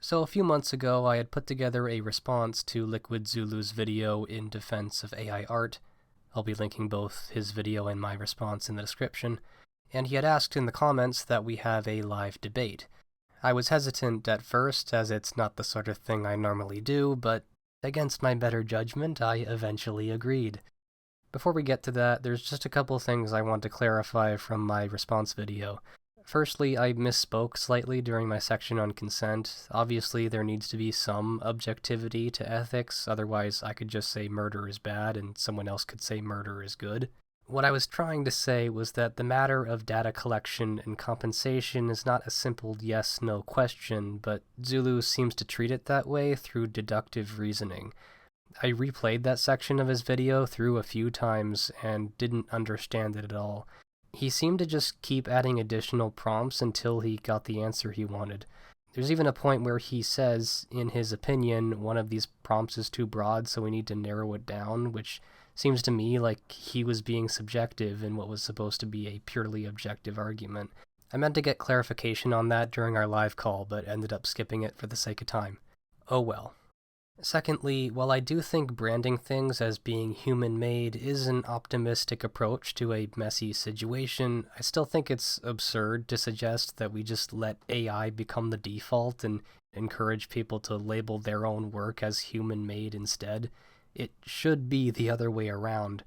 So a few months ago, I had put together a response to Liquidzulu's video in defense of AI art. I'll be linking both his video and my response in the description. And he had asked in the comments that we have a live debate. I was hesitant at first, as it's not the sort of thing I normally do, but against my better judgment, I eventually agreed. Before we get to that, there's just a couple things I want to clarify from my response video. Firstly, I misspoke slightly during my section on consent. Obviously, there needs to be some objectivity to ethics, otherwise I could just say murder is bad and someone else could say murder is good. What I was trying to say was that the matter of data collection and compensation is not a simple yes-no question, but Zulu seems to treat it that way through deductive reasoning. I replayed that section of his video through a few times and didn't understand it at all. He seemed to just keep adding additional prompts until he got the answer he wanted. There's even a point where he says, in his opinion, one of these prompts is too broad, so we need to narrow it down, which seems to me like he was being subjective in what was supposed to be a purely objective argument. I meant to get clarification on that during our live call, but ended up skipping it for the sake of time. Oh well. Secondly, while I do think branding things as being human-made is an optimistic approach to a messy situation, I still think it's absurd to suggest that we just let AI become the default and encourage people to label their own work as human-made instead. It should be the other way around.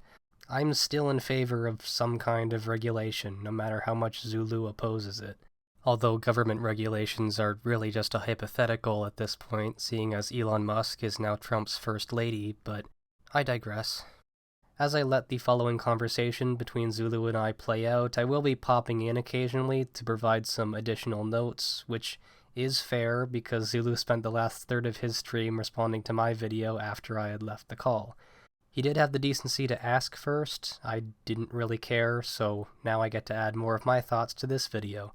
I'm still in favor of some kind of regulation, no matter how much Zulu opposes it. Although government regulations are really just a hypothetical at this point, seeing as Elon Musk is now Trump's first lady, but I digress. As I let the following conversation between Zulu and I play out, I will be popping in occasionally to provide some additional notes, which is fair because Zulu spent the last third of his stream responding to my video after I had left the call. He did have the decency to ask first. I didn't really care, so now I get to add more of my thoughts to this video.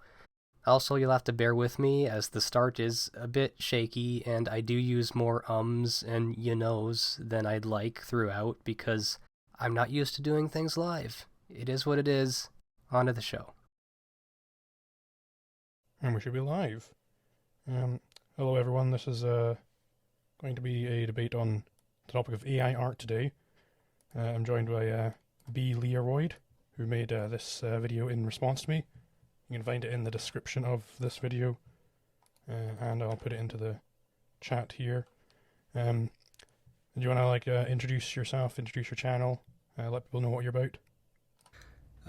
Also, you'll have to bear with me, as the start is a bit shaky, and I do use more ums and you-knows than I'd like throughout, because I'm not used to doing things live. It is what it is. On to the show. And we should be live. Hello everyone, this is going to be a debate on the topic of AI art today. I'm joined by B. Learoyd, who made this video in response to me. You can find it in the description of this video, and I'll put it into the chat here. Do you want to introduce yourself, introduce your channel, let people know what you're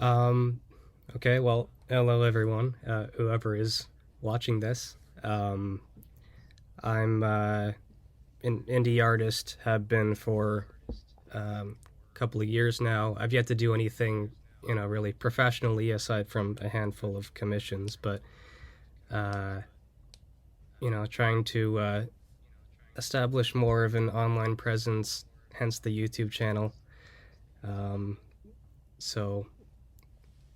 about? Okay, well, hello everyone, whoever is watching this. I'm an indie artist, have been for a couple of years now. I've yet to do anything really professionally, aside from a handful of commissions, but, trying to establish more of an online presence, hence the YouTube channel. So,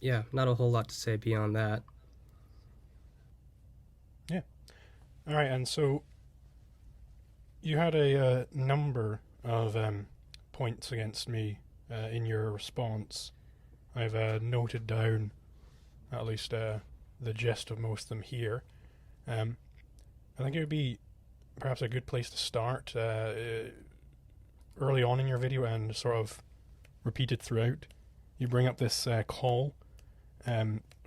yeah, not a whole lot to say beyond that. Yeah. Alright, and so you had a number of points against me in your response. I've noted down at least the gist of most of them here. I think it would be perhaps a good place to start early on in your video and sort of repeated throughout. You bring up this call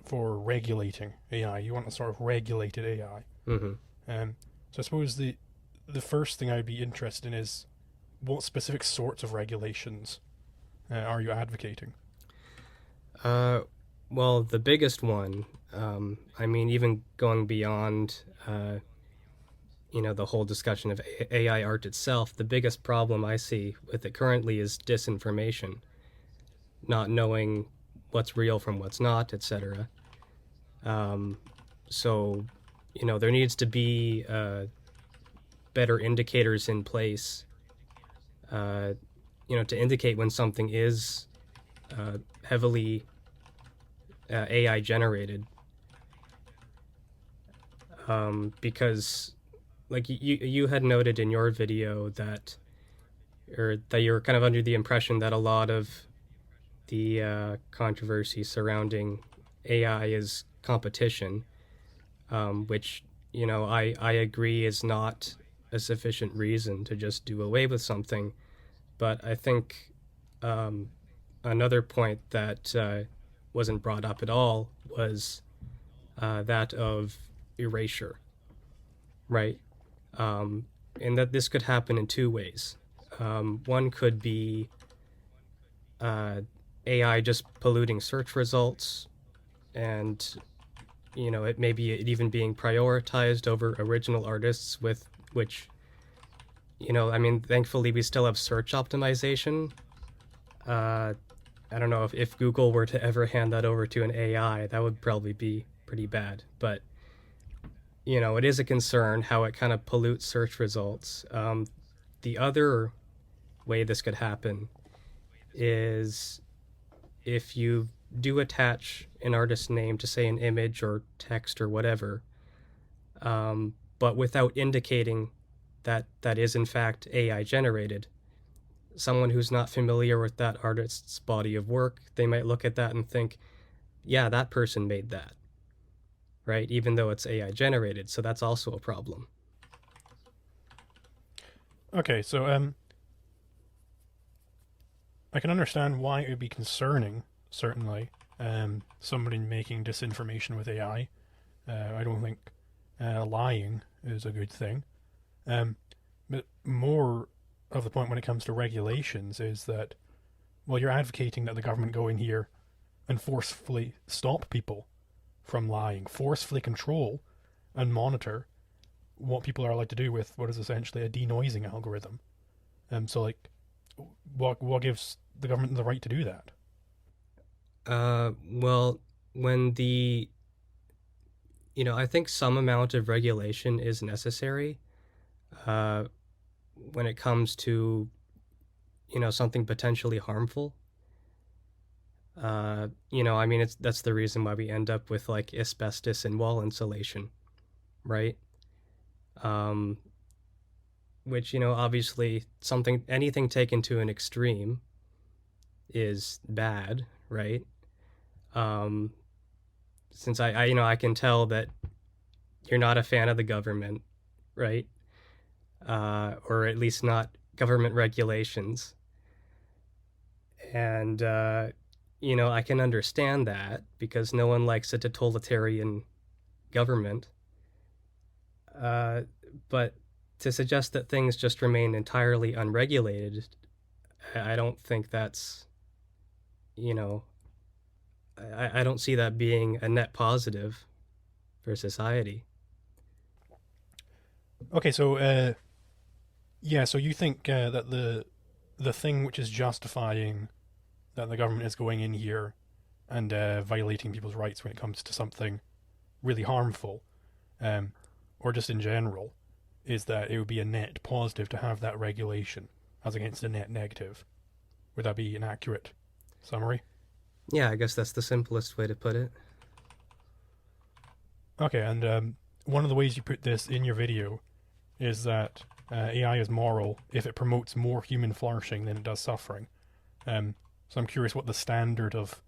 for regulating AI. You want a sort of regulated AI. Mm-hmm. So I suppose the first thing I'd be interested in is what specific sorts of regulations are you advocating? Well, the biggest one, even going beyond, the whole discussion of AI art itself, the biggest problem I see with it currently is disinformation. Not knowing what's real from what's not, etc. So, there needs to be better indicators in place, to indicate when something is heavily AI generated, because like you had noted in your video that you're kind of under the impression that a lot of the controversy surrounding AI is competition, which I agree is not a sufficient reason to just do away with something. But I think another point that wasn't brought up at all was that of erasure, right? And that this could happen in two ways. One could be AI just polluting search results, and it may be even being prioritized over original artists, with which thankfully we still have search optimization. I don't know if Google were to ever hand that over to an AI, that would probably be pretty bad. But it is a concern how it kind of pollutes search results. The other way this could happen is if you do attach an artist's name to, say, an image or text or whatever, but without indicating that that is in fact AI generated. Someone who's not familiar with that artist's body of work, they might look at that and think, yeah, that person made that, right? Even though it's AI generated. So that's also a problem. Okay, so I can understand why it would be concerning, certainly, somebody making disinformation with AI. I don't think lying is a good thing. But more of the point when it comes to regulations is that, well, you're advocating that the government go in here and forcefully stop people from lying, forcefully control and monitor what people are allowed to do with what is essentially a denoising algorithm. So, like, what gives the government the right to do that? Well, when I think some amount of regulation is necessary when it comes to, something potentially harmful. That's the reason why we end up with, like, asbestos in wall insulation, right? Which, obviously anything taken to an extreme is bad, right? Since I can tell that you're not a fan of the government, right? Or at least not government regulations. And, I can understand that because no one likes a totalitarian government. But to suggest that things just remain entirely unregulated, I don't think that's, I don't see that being a net positive for society. Okay, so so you think that the thing which is justifying that the government is going in here and violating people's rights when it comes to something really harmful, or just in general, is that it would be a net positive to have that regulation as against a net negative. Would that be an accurate summary? Yeah, I guess that's the simplest way to put it. Okay, and one of the ways you put this in your video is that AI is moral if it promotes more human flourishing than it does suffering. So I'm curious what the standard of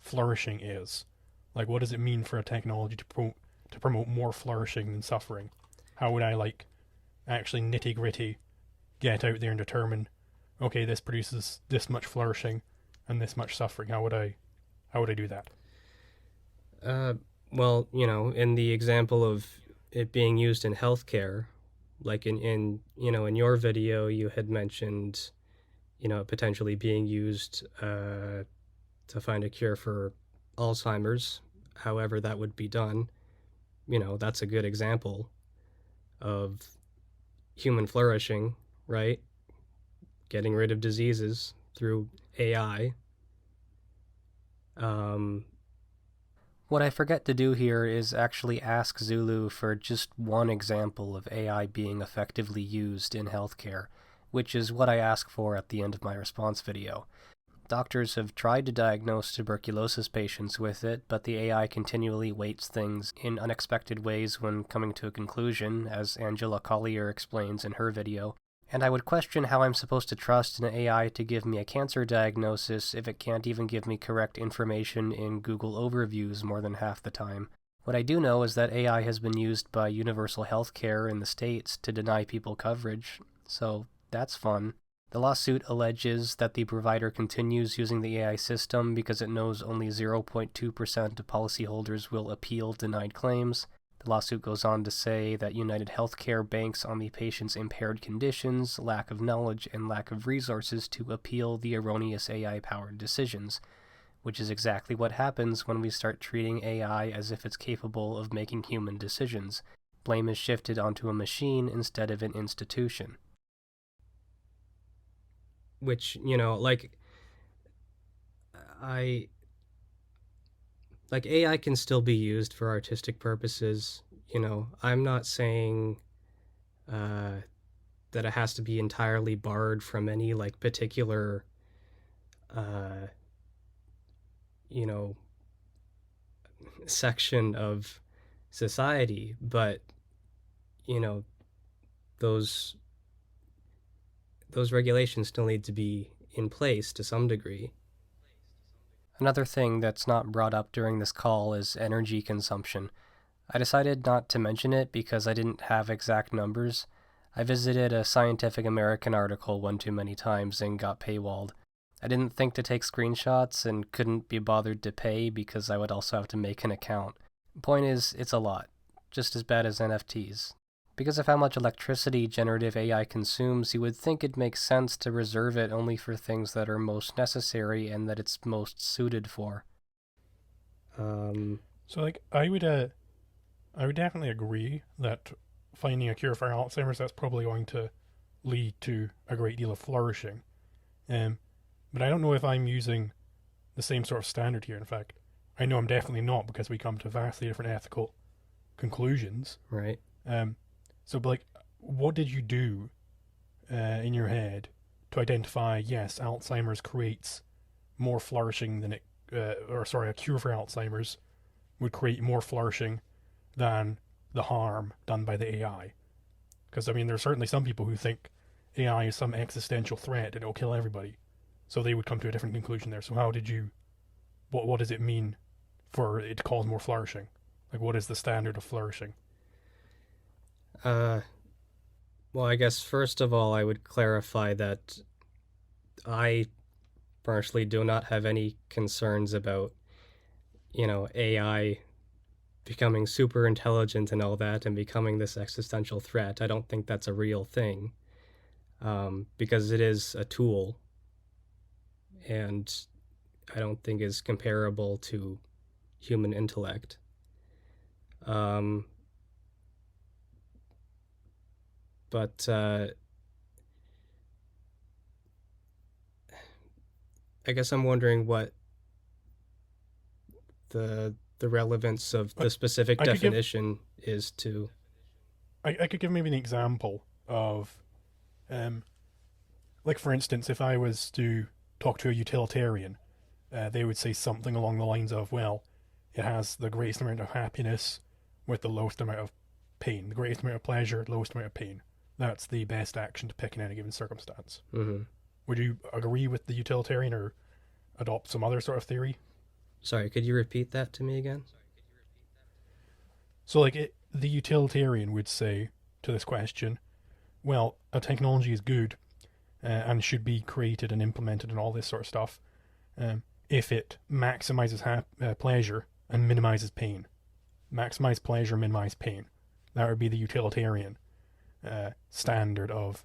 flourishing is. Like, what does it mean for a technology to promote more flourishing than suffering? How would I, like, actually nitty-gritty get out there and determine, okay, this produces this much flourishing and this much suffering? How would I do that? Well, in the example of it being used in healthcare, like in your video, you had mentioned, potentially being used to find a cure for Alzheimer's, however that would be done. That's a good example of human flourishing, right? Getting rid of diseases through AI. What I forget to do here is actually ask Zulu for just one example of AI being effectively used in healthcare, which is what I ask for at the end of my response video. Doctors have tried to diagnose tuberculosis patients with it, but the AI continually weights things in unexpected ways when coming to a conclusion, as Angela Collier explains in her video. And I would question how I'm supposed to trust an AI to give me a cancer diagnosis if it can't even give me correct information in Google overviews more than half the time. What I do know is that AI has been used by universal healthcare in the States to deny people coverage, so that's fun. The lawsuit alleges that the provider continues using the AI system because it knows only 0.2% of policyholders will appeal denied claims. The lawsuit goes on to say that United Healthcare banks on the patient's impaired conditions, lack of knowledge, and lack of resources to appeal the erroneous AI-powered decisions, which is exactly what happens when we start treating AI as if it's capable of making human decisions. Blame is shifted onto a machine instead of an institution. Which, AI can still be used for artistic purposes. I'm not saying that it has to be entirely barred from any particular section of society, but those regulations still need to be in place to some degree. Another thing that's not brought up during this call is energy consumption. I decided not to mention it because I didn't have exact numbers. I visited a Scientific American article one too many times and got paywalled. I didn't think to take screenshots and couldn't be bothered to pay because I would also have to make an account. Point is, it's a lot. Just as bad as NFTs. Because of how much electricity generative AI consumes, you would think it makes sense to reserve it only for things that are most necessary and that it's most suited for. So I would definitely agree that finding a cure for Alzheimer's, that's probably going to lead to a great deal of flourishing. But I don't know if I'm using the same sort of standard here. In fact, I know I'm definitely not, because we come to vastly different ethical conclusions. Right. So, what did you do in your head to identify, yes, Alzheimer's creates more flourishing than a cure for Alzheimer's would create more flourishing than the harm done by the AI? Because, there are certainly some people who think AI is some existential threat and it'll kill everybody. So they would come to a different conclusion there. So how did you, what does it mean for it to cause more flourishing? What is the standard of flourishing? Well, I guess first of all, I would clarify that I personally do not have any concerns about, AI becoming super intelligent and all that and becoming this existential threat. I don't think that's a real thing, because it is a tool, and I don't think is comparable to human intellect. But I guess I'm wondering what the relevance of the specific definition is to... I could give maybe an example of, for instance, if I was to talk to a utilitarian, they would say something along the lines of, well, it has the greatest amount of happiness with the lowest amount of pain, the greatest amount of pleasure, lowest amount of pain. That's the best action to pick in any given circumstance. Mm-hmm. Would you agree with the utilitarian or adopt some other sort of theory? Sorry, could you repeat that to me again? So, the utilitarian would say to this question, well, a technology is good and should be created and implemented and all this sort of stuff if it maximizes pleasure and minimizes pain. Maximize pleasure, minimize pain. That would be the utilitarian standard of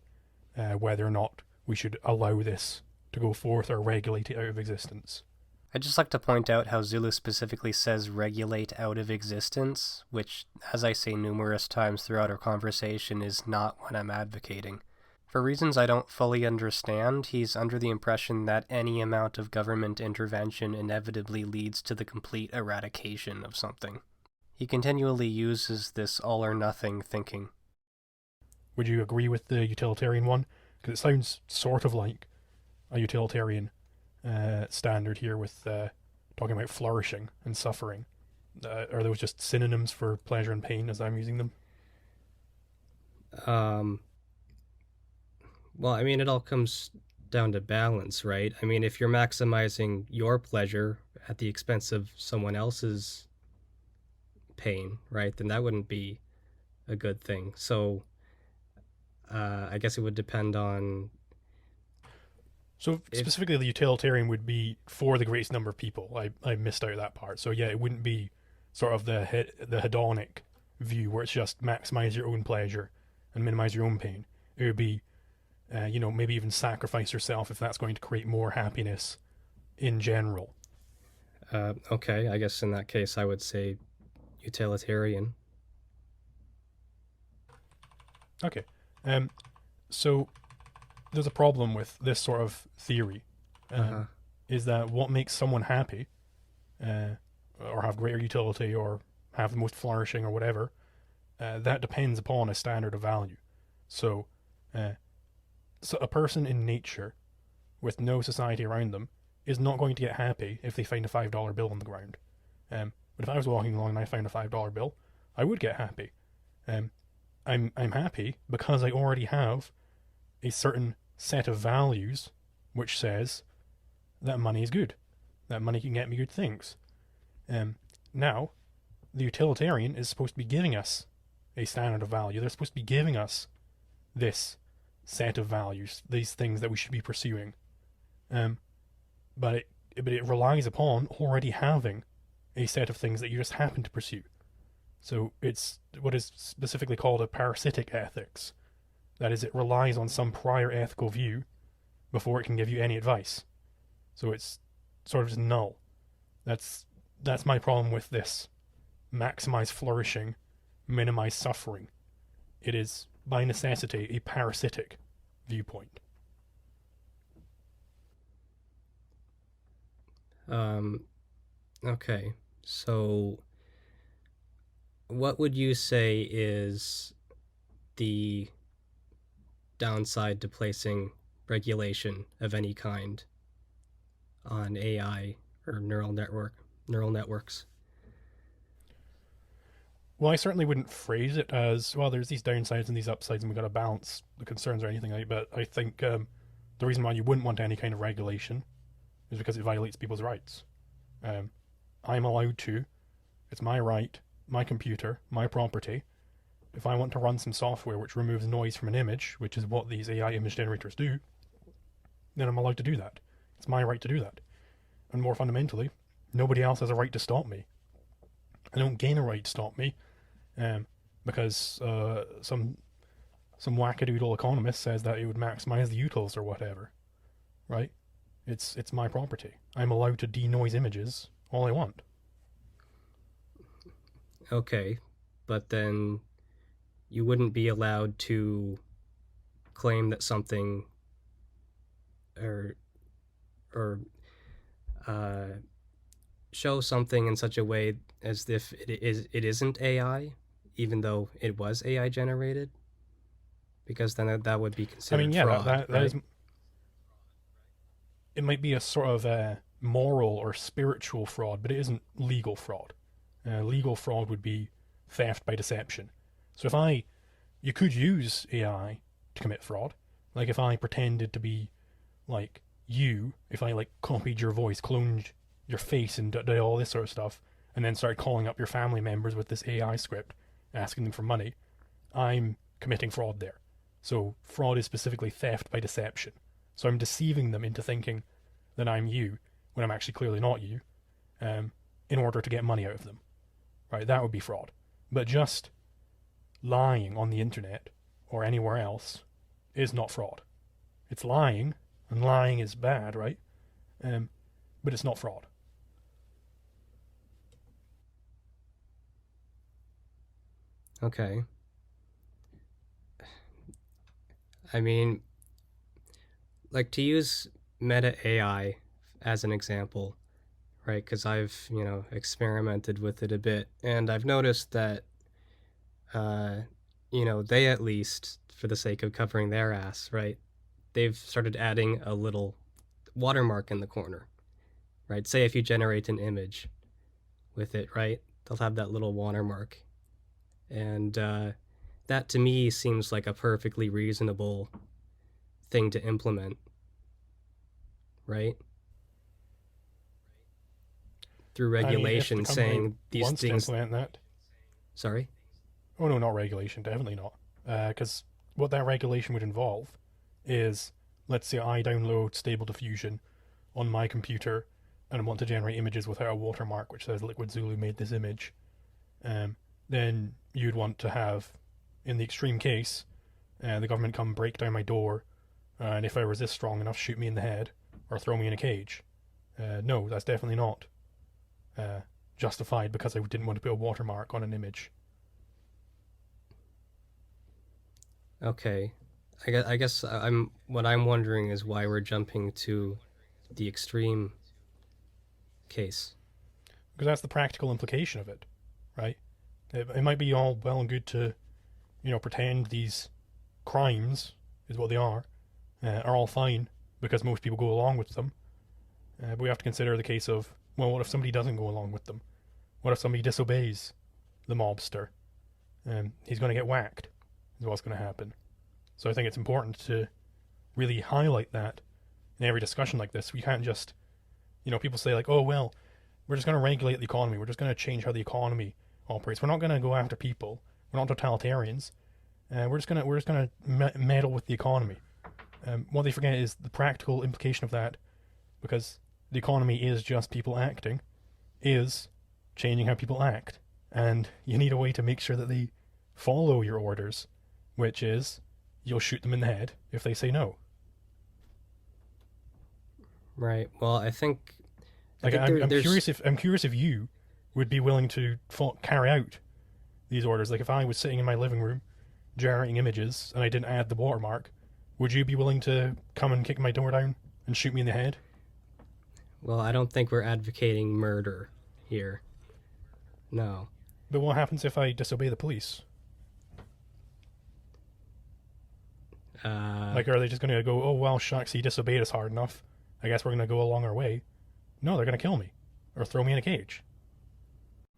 whether or not we should allow this to go forth or regulate it out of existence. I'd just like to point out how Zulu specifically says regulate out of existence, which, as I say numerous times throughout our conversation, is not what I'm advocating. For reasons I don't fully understand, he's under the impression that any amount of government intervention inevitably leads to the complete eradication of something. He continually uses this all-or-nothing thinking. Would you agree with the utilitarian one? Because it sounds sort of like a utilitarian standard here with talking about flourishing and suffering. Are those just synonyms for pleasure and pain as I'm using them? Well, it all comes down to balance, right? If you're maximizing your pleasure at the expense of someone else's pain, right, then that wouldn't be a good thing. So I guess it would depend on... So specifically, the utilitarian would be for the greatest number of people. I missed out that part. So yeah, it wouldn't be sort of the hedonic view where it's just maximize your own pleasure and minimize your own pain. It would be, maybe even sacrifice yourself if that's going to create more happiness in general. Okay, I guess in that case I would say utilitarian. Okay. So there's a problem with this sort of theory, is that what makes someone happy, or have greater utility, or have the most flourishing, or whatever, that depends upon a standard of value. So a person in nature with no society around them is not going to get happy if they find a $5 bill on the ground. But if I was walking along and I found a $5 bill, I would get happy. I'm happy because I already have a certain set of values which says that money is good, that money can get me good things. Now, the utilitarian is supposed to be giving us a standard of value. They're supposed to be giving us this set of values, these things that we should be pursuing. But it relies upon already having a set of things that you just happen to pursue. So it's what is specifically called a parasitic ethics. That is, it relies on some prior ethical view before it can give you any advice. So it's sort of just null. That's my problem with this. Maximize flourishing, minimize suffering. It is, by necessity, a parasitic viewpoint. Okay, so what would you say is the downside to placing regulation of any kind on AI or neural networks? Well, I certainly wouldn't phrase it as, well, there's these downsides and these upsides and we've got to balance the concerns or anything like that. But I think the reason why you wouldn't want any kind of regulation is because it violates people's rights. I'm allowed to, it's my right, my computer, my property. If I want to run some software which removes noise from an image, which is what these AI image generators do, then I'm allowed to do that. It's my right to do that. And more fundamentally, nobody else has a right to stop me. I don't gain a right to stop me because some wackadoodle economist says that it would maximize the utils or whatever, right? It's my property. I'm allowed to denoise images all I want. Okay, but then you wouldn't be allowed to claim that something or show something in such a way as if it isn't AI, even though it was AI generated, because then that would be considered fraud. that right? is. It might be a sort of moral or spiritual fraud, but it isn't legal fraud. Legal fraud would be theft by deception. So you could use AI to commit fraud. Like if I pretended to be like you, if I like copied your voice, cloned your face and did all this sort of stuff, and then started calling up your family members with this AI script, asking them for money, I'm committing fraud there. So fraud is specifically theft by deception. So I'm deceiving them into thinking that I'm you when I'm actually clearly not you, in order to get money out of them. Right? That would be fraud. But just lying on the internet or anywhere else is not fraud. It's lying, and lying is bad, right? But it's not fraud. Okay. I mean, like, to use Meta AI as an example, right? Because I've, experimented with it a bit, and I've noticed that, they, at least, for the sake of covering their ass, right, they've started adding a little watermark in the corner, right? Say if you generate an image with it, right, they'll have that little watermark. And that, to me, seems like a perfectly reasonable thing to implement, right? Through regulation, saying these things. To implement that. Sorry? Oh no, not regulation, definitely not. Because what that regulation would involve is, let's say I download Stable Diffusion on my computer and I want to generate images without a watermark which says Liquidzulu made this image. Then you'd want to have, in the extreme case, the government come break down my door, and if I resist strong enough, shoot me in the head or throw me in a cage. No, that's definitely not justified because I didn't want to put a watermark on an image. Okay. I guess what I'm wondering is why we're jumping to the extreme case. Because that's the practical implication of it, right? It might be all well and good to, pretend these crimes is what they are all fine because most people go along with them. But we have to consider the case of, well, what if somebody doesn't go along with them? What if somebody disobeys the mobster? He's going to get whacked, is what's going to happen. So I think it's important to really highlight that in every discussion like this. We can't just, people say like, oh, well, we're just going to regulate the economy. We're just going to change how the economy operates. We're not going to go after people. We're not totalitarians. We're just going to meddle with the economy. What they forget is the practical implication of that, because the economy is just people acting, is changing how people act. And you need a way to make sure that they follow your orders, which is you'll shoot them in the head if they say no. Right. Well, I think I'm curious if you would be willing to carry out these orders. Like if I was sitting in my living room generating images and I didn't add the watermark, would you be willing to come and kick my door down and shoot me in the head? Well, I don't think we're advocating murder here. No. But what happens if I disobey the police? Are they just going to go, oh, well, shucks, he disobeyed us hard enough. I guess we're going to go along our way. No, they're going to kill me. Or throw me in a cage.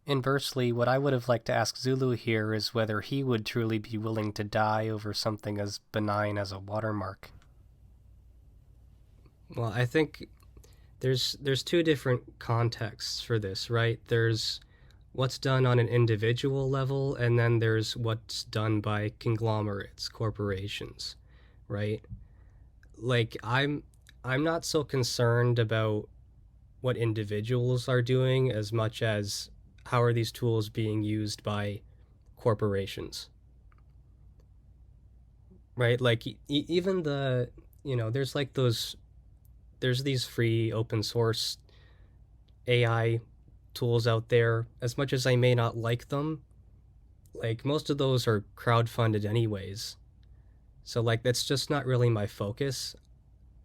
Inversely, what I would have liked to ask Zulu here is whether he would truly be willing to die over something as benign as a watermark. Well, I think there's two different contexts for this, right? There's what's done on an individual level, and then there's what's done by conglomerates, corporations, right? Like, I'm not so concerned about what individuals are doing as much as how are these tools being used by corporations, right? Like, even there's like there's these free open source AI tools out there. As much as I may not like them, like most of those are crowdfunded anyways. So like that's just not really my focus.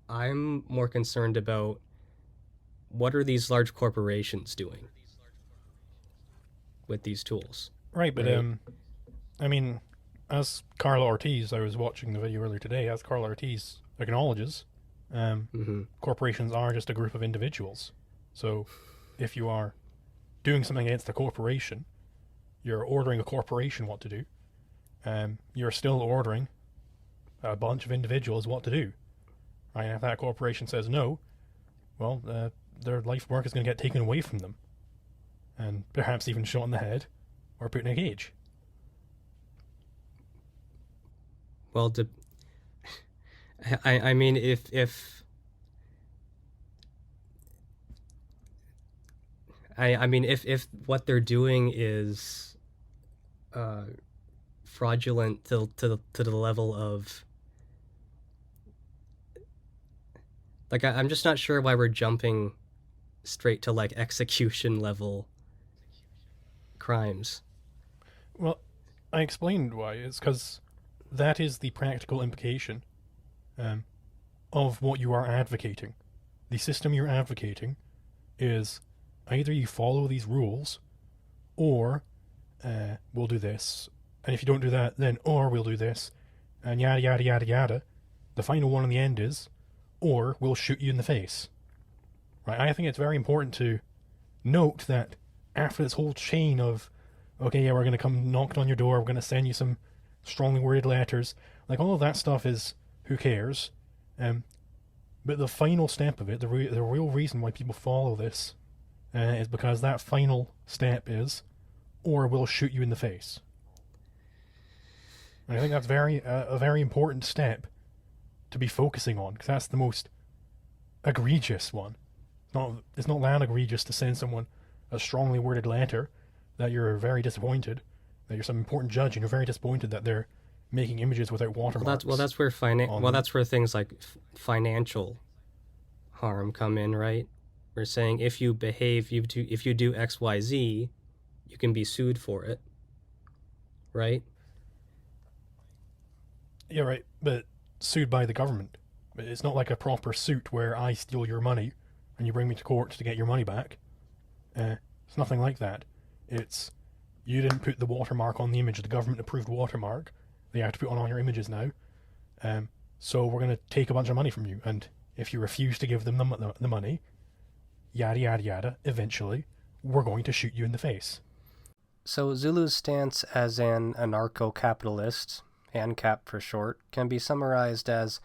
I'm more concerned about what are these large corporations doing with these tools. Right, but I mean, as Carla Ortiz, I was watching the video earlier today, as Carla Ortiz acknowledges, corporations are just a group of individuals. So if you are doing something against a corporation, you're ordering a corporation what to do, you're still ordering a bunch of individuals what to do. Right? And if that corporation says no, well, their life work is going to get taken away from them, and perhaps even shot in the head or put in a cage. Well, I mean, if what they're doing is fraudulent to the level of, like, I'm just not sure why we're jumping straight to like execution level crimes. Well, I explained why. It's because that is the practical implication of what you are advocating. The system you're advocating is either you follow these rules, or we'll do this, and if you don't do that, then or we'll do this, and yada yada yada yada. The final one in the end is, or we'll shoot you in the face. Right? I think it's very important to note that after this whole chain of, okay, yeah, we're going to come knock on your door, we're going to send you some strongly worded letters, like all of that stuff is, who cares? But the final step of it, the real reason why people follow this is because that final step is, or we'll shoot you in the face. And I think that's a very important step to be focusing on, because that's the most egregious one. It's not that egregious to send someone a strongly worded letter that you're very disappointed, that you're some important judge and you're very disappointed that they're making images without watermarks. That's where things like financial harm come in, right? We're saying if you do X, Y, Z, you can be sued for it, right? Yeah, right. But sued by the government. It's not like a proper suit where I steal your money and you bring me to court to get your money back. It's nothing like that. It's you didn't put the watermark on the image, the government approved watermark. They have to put on all your images now. So we're going to take a bunch of money from you, and if you refuse to give them the money, yada yada yada, eventually we're going to shoot you in the face. So Zulu's stance as an anarcho-capitalist, ANCAP for short, can be summarized as,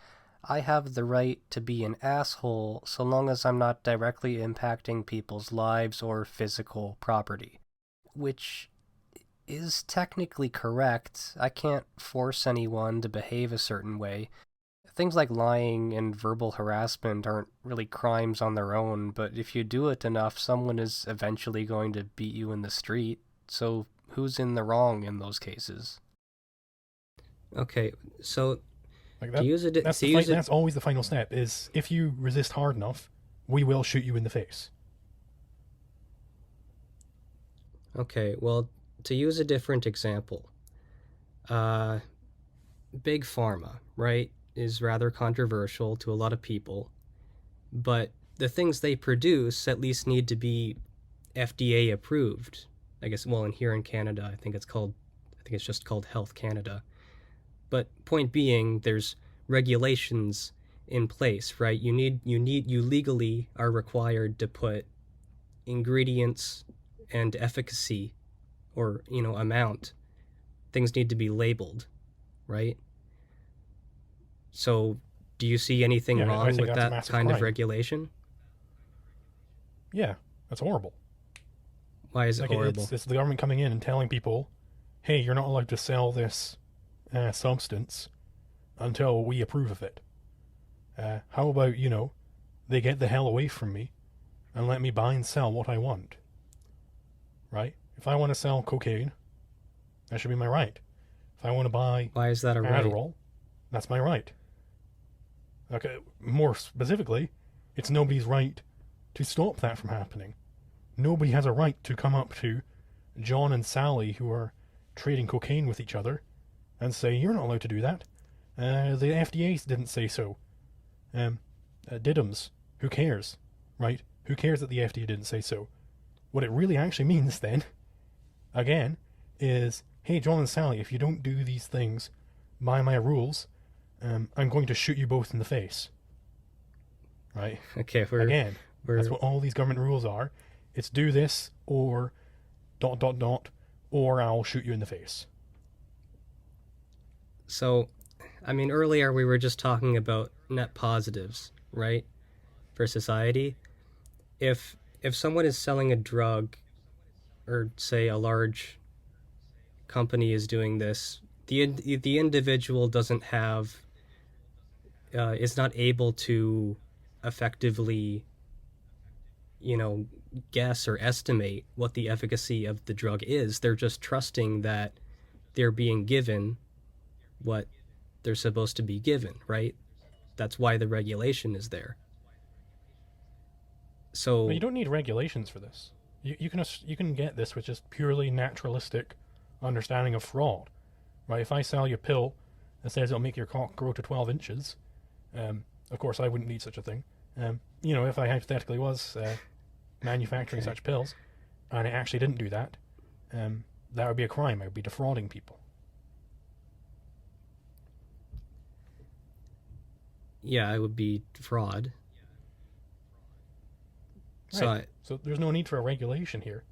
I have the right to be an asshole so long as I'm not directly impacting people's lives or physical property. Which is technically correct. I can't force anyone to behave a certain way. Things like lying and verbal harassment aren't really crimes on their own, but if you do it enough, someone is eventually going to beat you in the street. So who's in the wrong in those cases? Okay, so like that, that's always the final step, is if you resist hard enough, we will shoot you in the face. Okay, well, to use a different example, Big Pharma, right, is rather controversial to a lot of people, but the things they produce at least need to be FDA approved. I guess, well, here in Canada, I think it's just called Health Canada. But point being, there's regulations in place, right? You legally are required to put ingredients and efficacy or, amount. Things need to be labeled, right? So do you see anything wrong with that kind of regulation? Yeah, that's horrible. Why is it horrible? It's the government coming in and telling people, hey, you're not allowed to sell this substance until we approve of it. How about, they get the hell away from me and let me buy and sell what I want. Right? If I want to sell cocaine, that should be my right. If I want to buy Why is that a right? Adderall, that's my right. Okay, more specifically, it's nobody's right to stop that from happening. Nobody has a right to come up to John and Sally, who are trading cocaine with each other, and say, you're not allowed to do that. The FDA didn't say so. Diddums, who cares, right? Who cares that the FDA didn't say so? What it really actually means then, again, is, hey, John and Sally, if you don't do these things by my rules, I'm going to shoot you both in the face. Right? Okay, that's what all these government rules are. It's do this, or ... or I'll shoot you in the face. So, earlier we were just talking about net positives, right, for society. If someone is selling a drug, or say a large company is doing this, the individual doesn't have, is not able to effectively, guess or estimate what the efficacy of the drug is. They're just trusting that they're being given what they're supposed to be given, right? That's why the regulation is there. So you don't need regulations for this. You can get this with just purely naturalistic understanding of fraud, right? If I sell you a pill that says it'll make your cock grow to 12 inches, of course I wouldn't need such a thing. If I hypothetically was manufacturing such pills, and it actually didn't do that, that would be a crime. I would be defrauding people. Yeah, it would be fraud. Right. So there's no need for a regulation here.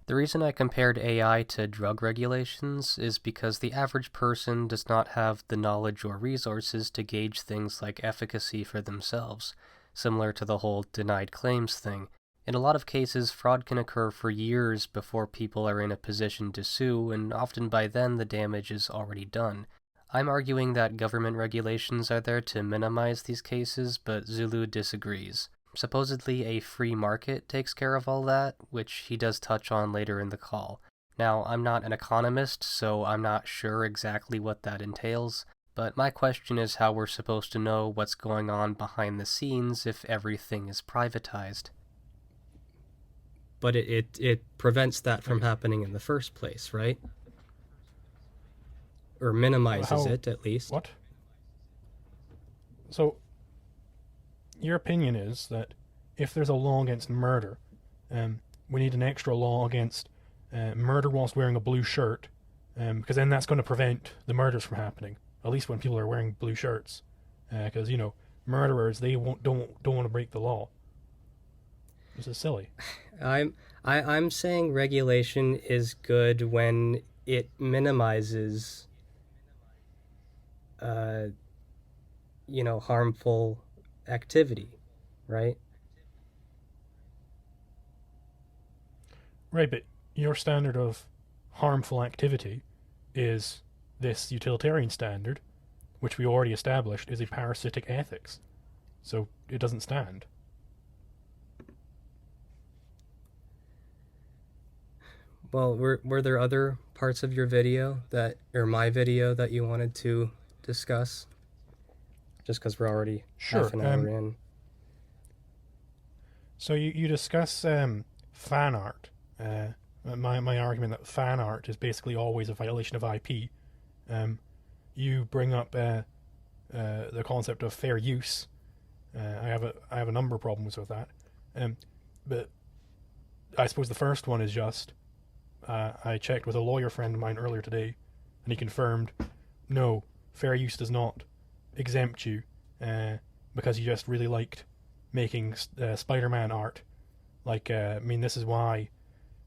The reason I compared AI to drug regulations is because the average person does not have the knowledge or resources to gauge things like efficacy for themselves, similar to the whole denied claims thing. In a lot of cases, fraud can occur for years before people are in a position to sue, and often by then the damage is already done. I'm arguing that government regulations are there to minimize these cases, but Zulu disagrees. Supposedly a free market takes care of all that, which he does touch on later in the call. Now, I'm not an economist, so I'm not sure exactly what that entails, but my question is how we're supposed to know what's going on behind the scenes if everything is privatized. But it prevents that from happening in the first place, right? Or minimizes it, at least. What? So, your opinion is that if there's a law against murder, we need an extra law against murder whilst wearing a blue shirt, because then that's going to prevent the murders from happening. At least when people are wearing blue shirts, because murderers, they don't want to break the law. This is silly. I'm saying regulation is good when it minimizes harmful activity, right? Right, but your standard of harmful activity is this utilitarian standard, which we already established is a parasitic ethics. So it doesn't stand. Well, were there other parts of your video or my video that you wanted to discuss? Just because we're already half an hour in. So you discuss fan art. My argument that fan art is basically always a violation of IP. You bring up the concept of fair use. I have a number of problems with that. But I suppose the first one is just I checked with a lawyer friend of mine earlier today, and he confirmed, no, fair use does not exempt you because you just really liked making Spider-Man art. This is why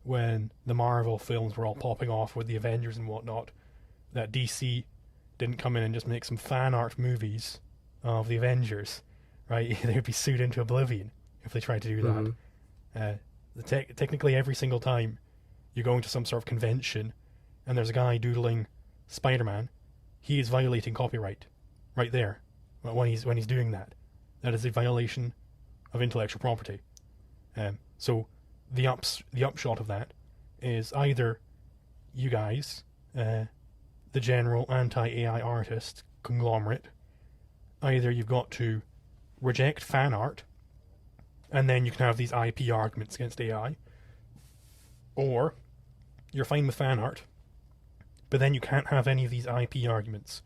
when the Marvel films were all popping off with the Avengers and whatnot, that DC didn't come in and just make some fan art movies of the Avengers, right? They'd be sued into oblivion if they tried to do that. Technically every single time you're going to some sort of convention and there's a guy doodling Spider-Man, he is violating copyright right there when he's doing that. That is a violation of intellectual property. So the upshot of that is either you guys, the general anti-AI artist conglomerate, either you've got to reject fan art, and then you can have these IP arguments against AI, or you're fine with fan art, but then you can't have any of these IP arguments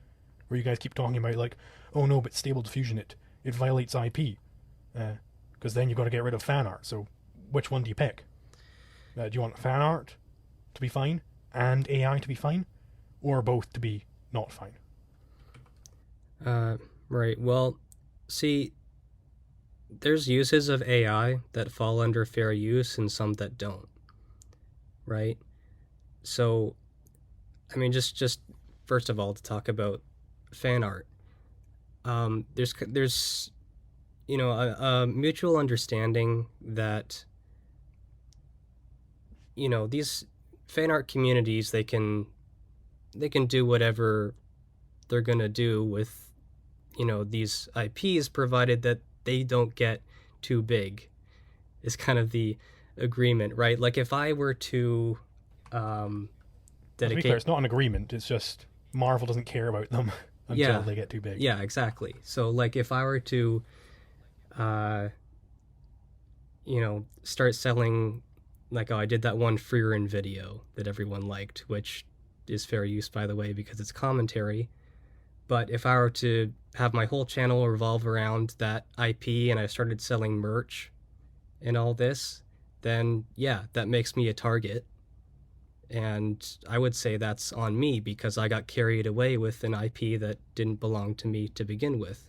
where you guys keep talking about oh no, but Stable Diffusion it violates IP, because then you've got to get rid of fan art. So which one do you pick? Do you want fan art to be fine and AI to be fine, or both to be not fine? Right. Well, see, there's uses of AI that fall under fair use and some that don't, right? So, just first of all, to talk about fan art, there's a mutual understanding that these fan art communities, they can do whatever they're gonna do with these IPs, provided that they don't get too big, is kind of the agreement, right? Like if I were to To be clear, it's not an agreement, it's just Marvel doesn't care about them until they get too big. Yeah, exactly. So if I were to start selling, I did that one Freerin video that everyone liked, which is fair use, by the way, because it's commentary. But if I were to have my whole channel revolve around that IP and I started selling merch and all this, then yeah, that makes me a target. And I would say that's on me because I got carried away with an IP that didn't belong to me to begin with.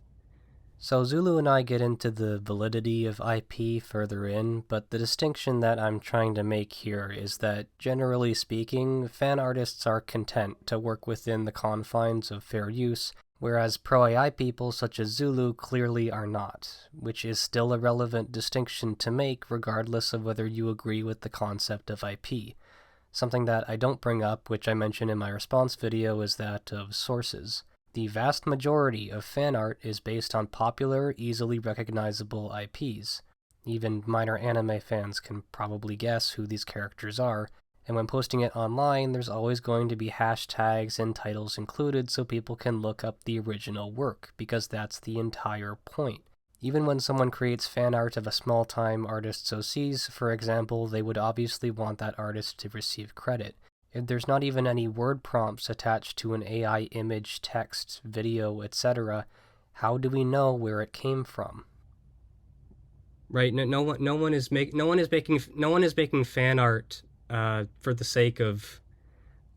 So Zulu and I get into the validity of IP further in, but the distinction that I'm trying to make here is that, generally speaking, fan artists are content to work within the confines of fair use, whereas pro-AI people such as Zulu clearly are not, which is still a relevant distinction to make regardless of whether you agree with the concept of IP. Something that I don't bring up, which I mentioned in my response video, is that of sources. The vast majority of fan art is based on popular, easily recognizable IPs. Even minor anime fans can probably guess who these characters are, and when posting it online, there's always going to be hashtags and titles included so people can look up the original work, because that's the entire point. Even when someone creates fan art of a small-time artist's OCs, for example, they would obviously want that artist to receive credit. If there's not even any word prompts attached to an AI image, text, video, etc., how do we know where it came from? Right. No one is making fan art for the sake of,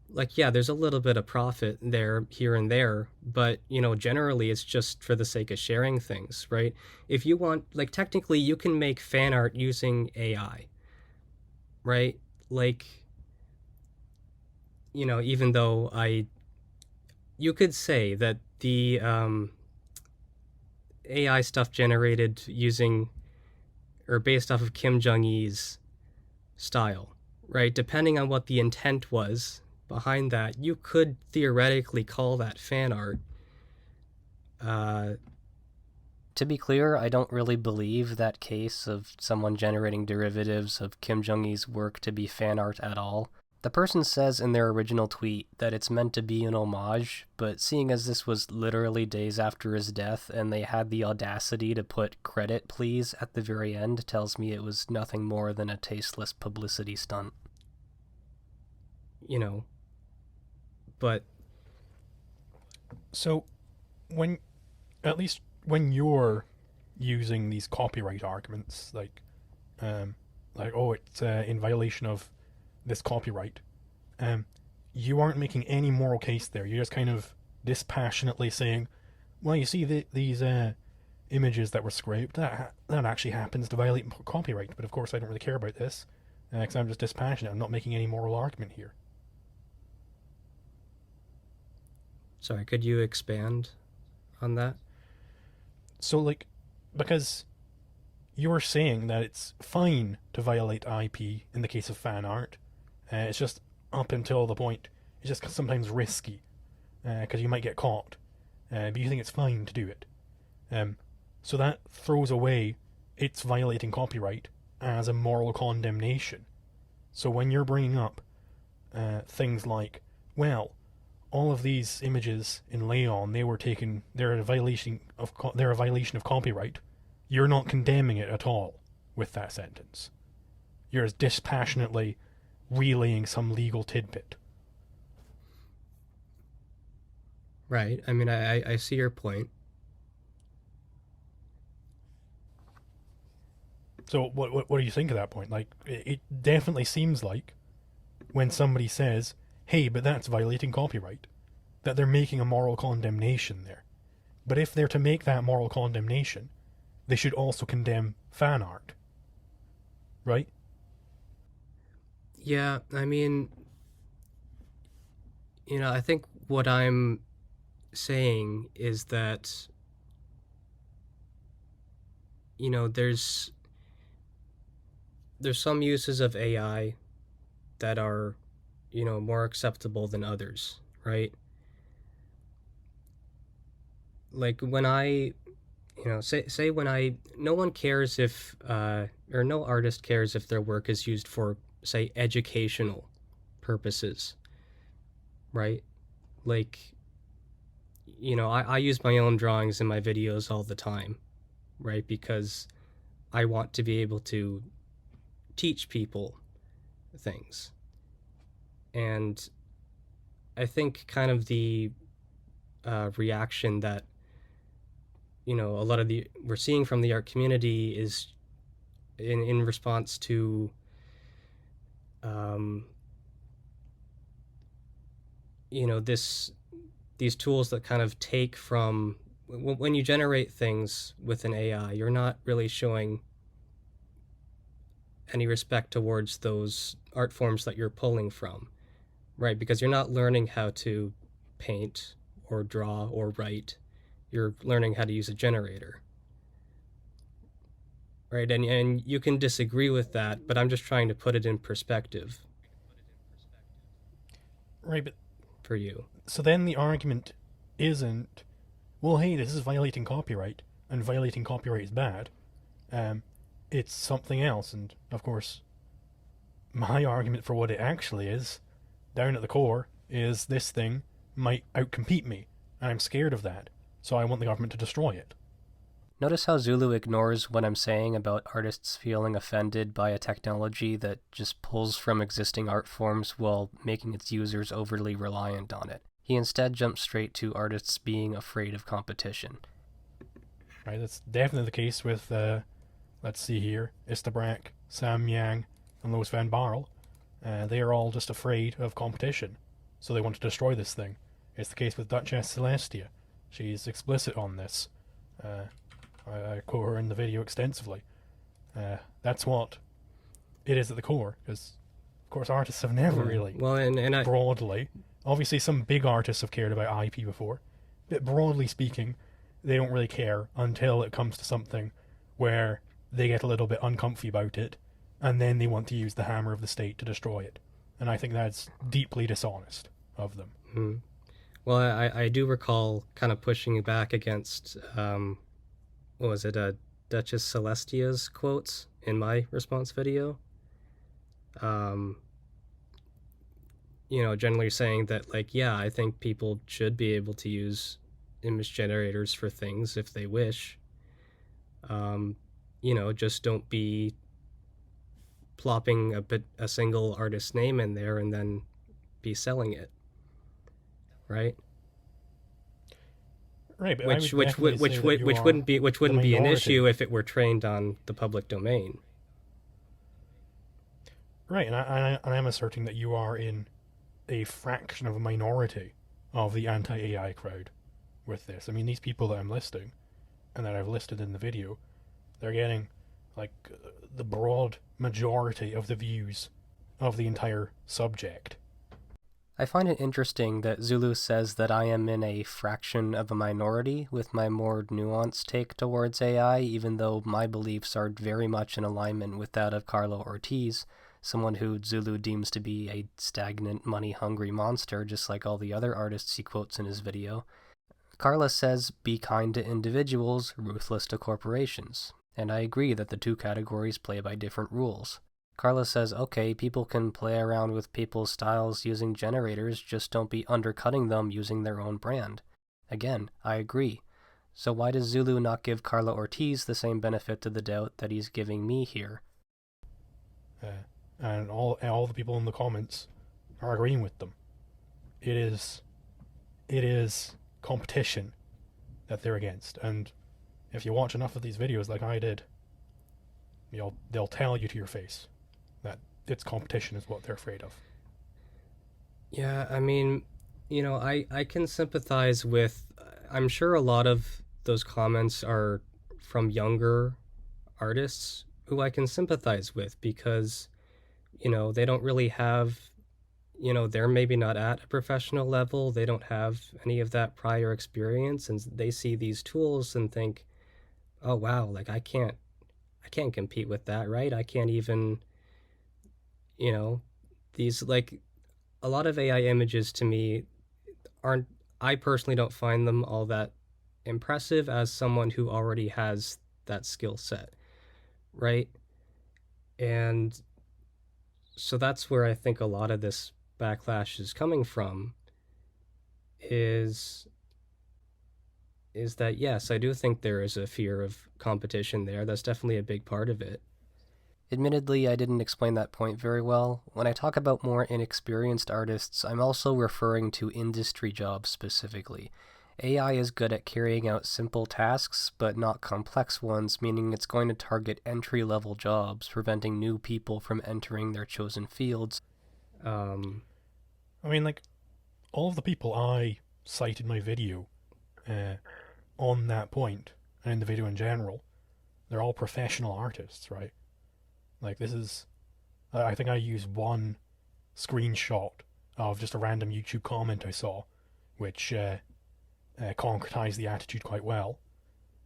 like, yeah, there's a little bit of profit there, here and there, but, generally it's just for the sake of sharing things, right? If you want, like, technically you can make fan art using AI, right? Like, even though you could say that the AI stuff generated using or based off of Kim Jong-il's style, right? Depending on what the intent was behind that, you could theoretically call that fan art. To be clear, I don't really believe that case of someone generating derivatives of Kim Jong-il's work to be fan art at all. The person says in their original tweet that it's meant to be an homage, but seeing as this was literally days after his death and they had the audacity to put "credit please" at the very end tells me it was nothing more than a tasteless publicity stunt. But... So, at least when you're using these copyright arguments, like, oh, it's in violation of this copyright, you aren't making any moral case there. You're just kind of dispassionately saying, well, you see, these images that were scraped, that actually happens to violate copyright, but of course I don't really care about this, because I'm just dispassionate. I'm not making any moral argument here. Sorry, could you expand on that? So, like, because you're saying that it's fine to violate IP in the case of fan art, it's just up until the point, it's just sometimes risky, because you might get caught, but you think it's fine to do it. So that throws away it's violating copyright as a moral condemnation. So when you're bringing up things like, well, all of these images in Leon, they're a violation of copyright, you're not condemning it at all with that sentence. You're dispassionately relaying some legal tidbit. Right. I mean, I see your point. So what do you think of that point? Like, it definitely seems like when somebody says, hey, but that's violating copyright, that they're making a moral condemnation there. But if they're to make that moral condemnation, they should also condemn fan art. Right? Yeah, I mean, I think what I'm saying is that, there's some uses of AI that are, more acceptable than others, right? Like when I, say when no one cares if, or no artist cares if their work is used for, say, educational purposes, right? Like, I use my own drawings in my videos all the time, right? Because I want to be able to teach people things. And I think kind of the reaction that, a lot of we're seeing from the art community is in response to these tools that kind of take from, when you generate things with an AI, you're not really showing any respect towards those art forms that you're pulling from, right? Because you're not learning how to paint or draw or write. You're learning how to use a generator. Right? And you can disagree with that, but I'm just trying to put it in perspective. Right, but for you. So then the argument isn't, well, hey, this is violating copyright, and violating copyright is bad. It's something else, and of course, my argument for what it actually is, down at the core, is this thing might outcompete me, and I'm scared of that, so I want the government to destroy it. Notice how Zulu ignores what I'm saying about artists feeling offended by a technology that just pulls from existing art forms while making its users overly reliant on it. He instead jumps straight to artists being afraid of competition. Right, that's definitely the case with, let's see here, Istabrak, Sam Yang, and Lois Van Barrel. They are all just afraid of competition, so they want to destroy this thing. It's the case with Duchess Celestia. She's explicit on this. I quote her in the video extensively. That's what it is at the core, because, of course, artists have never really, broadly, obviously some big artists have cared about IP before, but broadly speaking, they don't really care until it comes to something where they get a little bit uncomfy about it, and then they want to use the hammer of the state to destroy it. And I think that's deeply dishonest of them. Mm-hmm. Well, I do recall kind of pushing back against, what was it, Duchess Celestia's quotes in my response video. Generally saying that, like, yeah, I think people should be able to use image generators for things if they wish. Just don't be plopping a single artist's name in there and then be selling it, right? Right, but which wouldn't be an issue if it were trained on the public domain. Right, and I am asserting that you are in a fraction of a minority of the anti-AI crowd with this. I mean, these people that I'm listing, and that I've listed in the video, they're getting, like, the broad majority of the views of the entire subject. I find it interesting that Zulu says that I am in a fraction of a minority with my more nuanced take towards AI, even though my beliefs are very much in alignment with that of Carlo Ortiz, someone who Zulu deems to be a stagnant, money-hungry monster, just like all the other artists he quotes in his video. Carla says, be kind to individuals, ruthless to corporations, and I agree that the two categories play by different rules. Carla says, okay, people can play around with people's styles using generators, just don't be undercutting them using their own brand. Again, I agree. So why does Zulu not give Carla Ortiz the same benefit of the doubt that he's giving me here? And all the people in the comments are agreeing with them. It is competition that they're against, and if you watch enough of these videos like I did, they'll tell you to your face that it's competition is what they're afraid of. Yeah, I mean, I can sympathize with, I'm sure a lot of those comments are from younger artists who I can sympathize with because, they don't really have, they're maybe not at a professional level, they don't have any of that prior experience, and they see these tools and think, oh wow, like I can't compete with that, right? I can't even, these, like, a lot of AI images to me I personally don't find them all that impressive as someone who already has that skill set, right? And so that's where I think a lot of this backlash is coming from, is that, yes, I do think there is a fear of competition there. That's definitely a big part of it. Admittedly, I didn't explain that point very well. When I talk about more inexperienced artists, I'm also referring to industry jobs specifically. AI is good at carrying out simple tasks, but not complex ones, meaning it's going to target entry-level jobs, preventing new people from entering their chosen fields. I mean, like, all of the people I cite in my video on that point, and in the video in general, they're all professional artists, right? Like, this is, I think I used one screenshot of just a random YouTube comment I saw, which concretize the attitude quite well.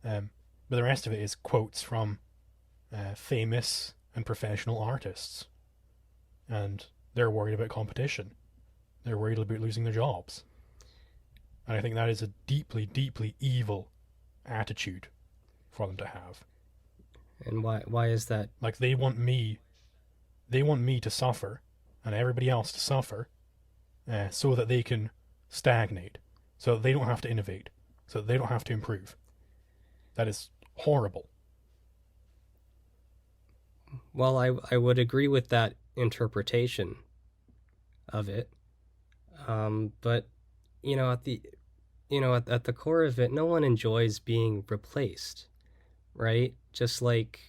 But the rest of it is quotes from famous and professional artists. And they're worried about competition. They're worried about losing their jobs. And I think that is a deeply, deeply evil attitude for them to have. And why is that? Like, they want me to suffer and everybody else to suffer so that they can stagnate, so that they don't have to innovate, so that they don't have to improve. That is horrible. Well, I would agree with that interpretation of it. But at the core of it, no one enjoys being replaced, right? Just like,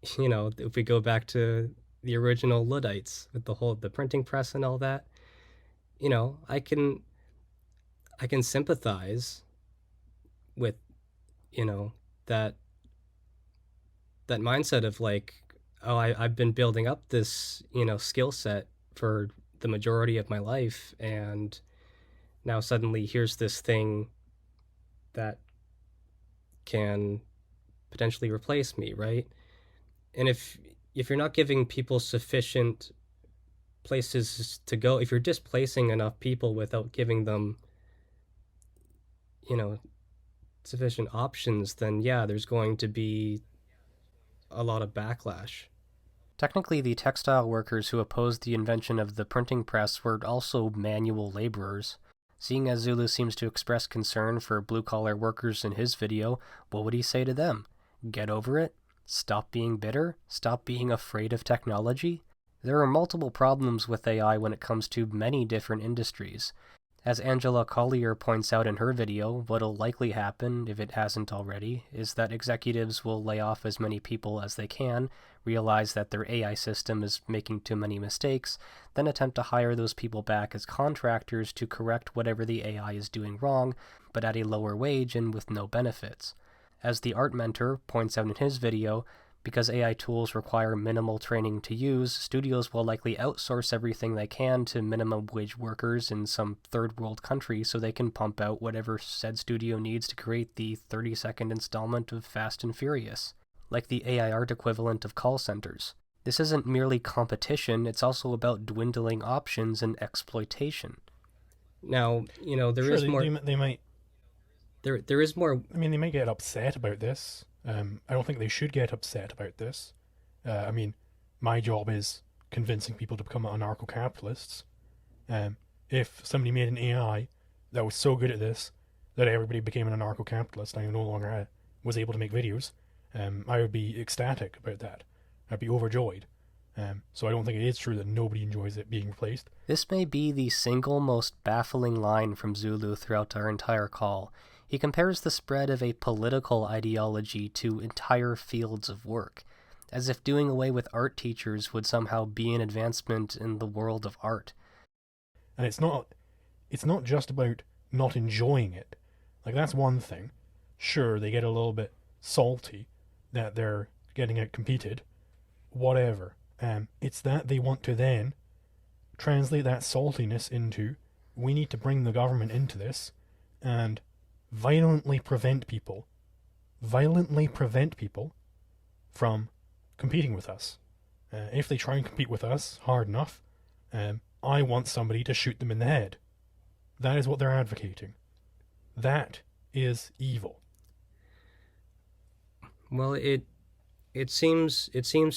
if we go back to the original Luddites with the printing press and all that, I can sympathize with, that mindset of like, oh, I've been building up this, skill set for the majority of my life, and now suddenly here's this thing that can potentially replace me, right? And if you're not giving people sufficient places to go, if you're displacing enough people without giving them, sufficient options, then yeah, there's going to be a lot of backlash. Technically, the textile workers who opposed the invention of the printing press were also manual laborers. Seeing as Zulu seems to express concern for blue-collar workers in his video, what would he say to them? Get over it? Stop being bitter? Stop being afraid of technology? There are multiple problems with AI when it comes to many different industries. As Angela Collier points out in her video, what'll likely happen, if it hasn't already, is that executives will lay off as many people as they can, realize that their AI system is making too many mistakes, then attempt to hire those people back as contractors to correct whatever the AI is doing wrong, but at a lower wage and with no benefits. As the art mentor points out in his video, because AI tools require minimal training to use, studios will likely outsource everything they can to minimum wage workers in some third world country so they can pump out whatever said studio needs to create the 30-second installment of Fast and Furious, like the AI art equivalent of call centers. This isn't merely competition, it's also about dwindling options and exploitation. Now, there is more... They might... There is more... I mean, they might get upset about this. I don't think they should get upset about this. I mean, my job is convincing people to become anarcho-capitalists. If somebody made an AI that was so good at this that everybody became an anarcho-capitalist and I no longer was able to make videos, I would be ecstatic about that. I'd be overjoyed. So I don't think it is true that nobody enjoys it being replaced. This may be the single most baffling line from Zulu throughout our entire call. He compares the spread of a political ideology to entire fields of work, as if doing away with art teachers would somehow be an advancement in the world of art. And it's not just about not enjoying it. Like, that's one thing. Sure, they get a little bit salty that they're getting out-competed. Whatever. It's that they want to then translate that saltiness into, we need to bring the government into this and violently prevent people from competing with us. If they try and compete with us hard enough, I want somebody to shoot them in the head. That is what they're advocating. That is evil. Well, it seems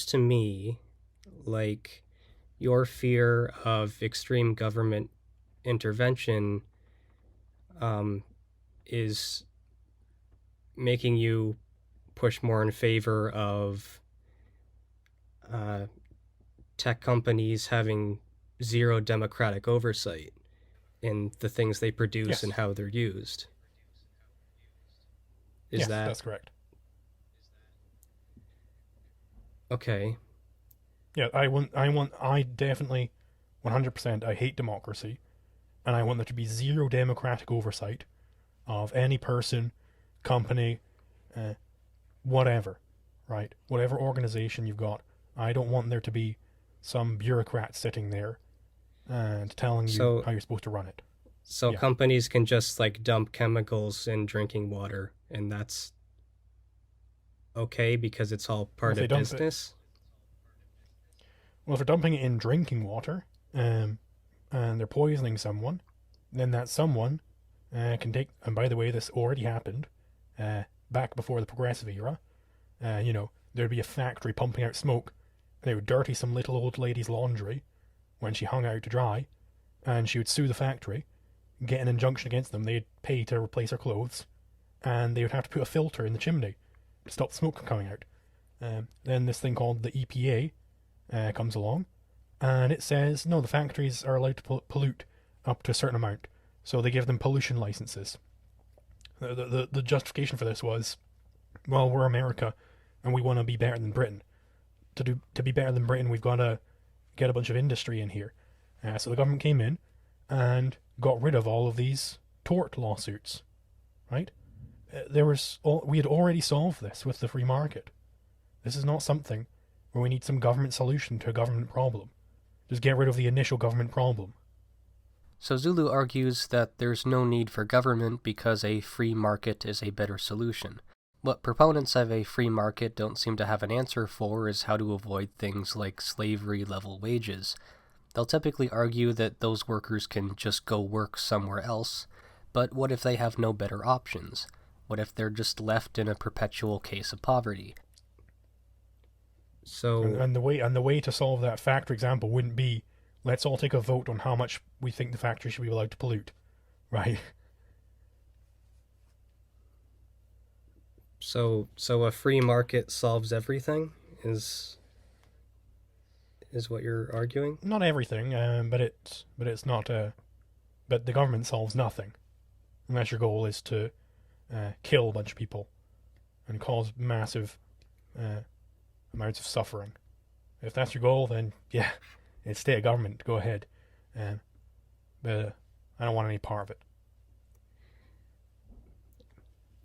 to me like your fear of extreme government intervention is making you push more in favor of tech companies having zero democratic oversight in the things they produce. Yes. And how they're used. Yes, that's correct. Okay. Yeah, I definitely, 100%, I hate democracy, and I want there to be zero democratic oversight of any person, company, whatever, right? Whatever organization you've got, I don't want there to be some bureaucrat sitting there and telling you how you're supposed to run it. So Yeah. companies can just like dump chemicals in drinking water, and that's okay because it's all Well, if part they of dump it, business? well, if they're dumping it in drinking water, and they're poisoning someone, then that someone can take. And by the way, this already happened back before the progressive era. There'd be a factory pumping out smoke. They would dirty some little old lady's laundry when she hung out to dry, and she would sue the factory, get an injunction against them. They'd pay to replace her clothes, and they would have to put a filter in the chimney to stop the smoke from coming out. Then this thing called the EPA comes along, and it says no, the factories are allowed to pollute up to a certain amount, so they give them pollution licenses. The justification for this was, well, we're America, and we want to be better than Britain. To be better than Britain, we've got to get a bunch of industry in here. So the government came in and got rid of all of these tort lawsuits, right? We had already solved this with the free market. This is not something where we need some government solution to a government problem. Just get rid of the initial government problem. So Zulu argues that there's no need for government because a free market is a better solution. What proponents of a free market don't seem to have an answer for is how to avoid things like slavery-level wages. They'll typically argue that those workers can just go work somewhere else, but what if they have no better options? What if they're just left in a perpetual case of poverty? So And the way to solve that factory example wouldn't be, let's all take a vote on how much we think the factory should be allowed to pollute, right? so a free market solves everything is what you're arguing? Not everything, but it's not. But the government solves nothing, unless your goal is to kill a bunch of people and cause massive amounts of suffering. If that's your goal, then yeah, it's state government. Go ahead, but I don't want any part of it.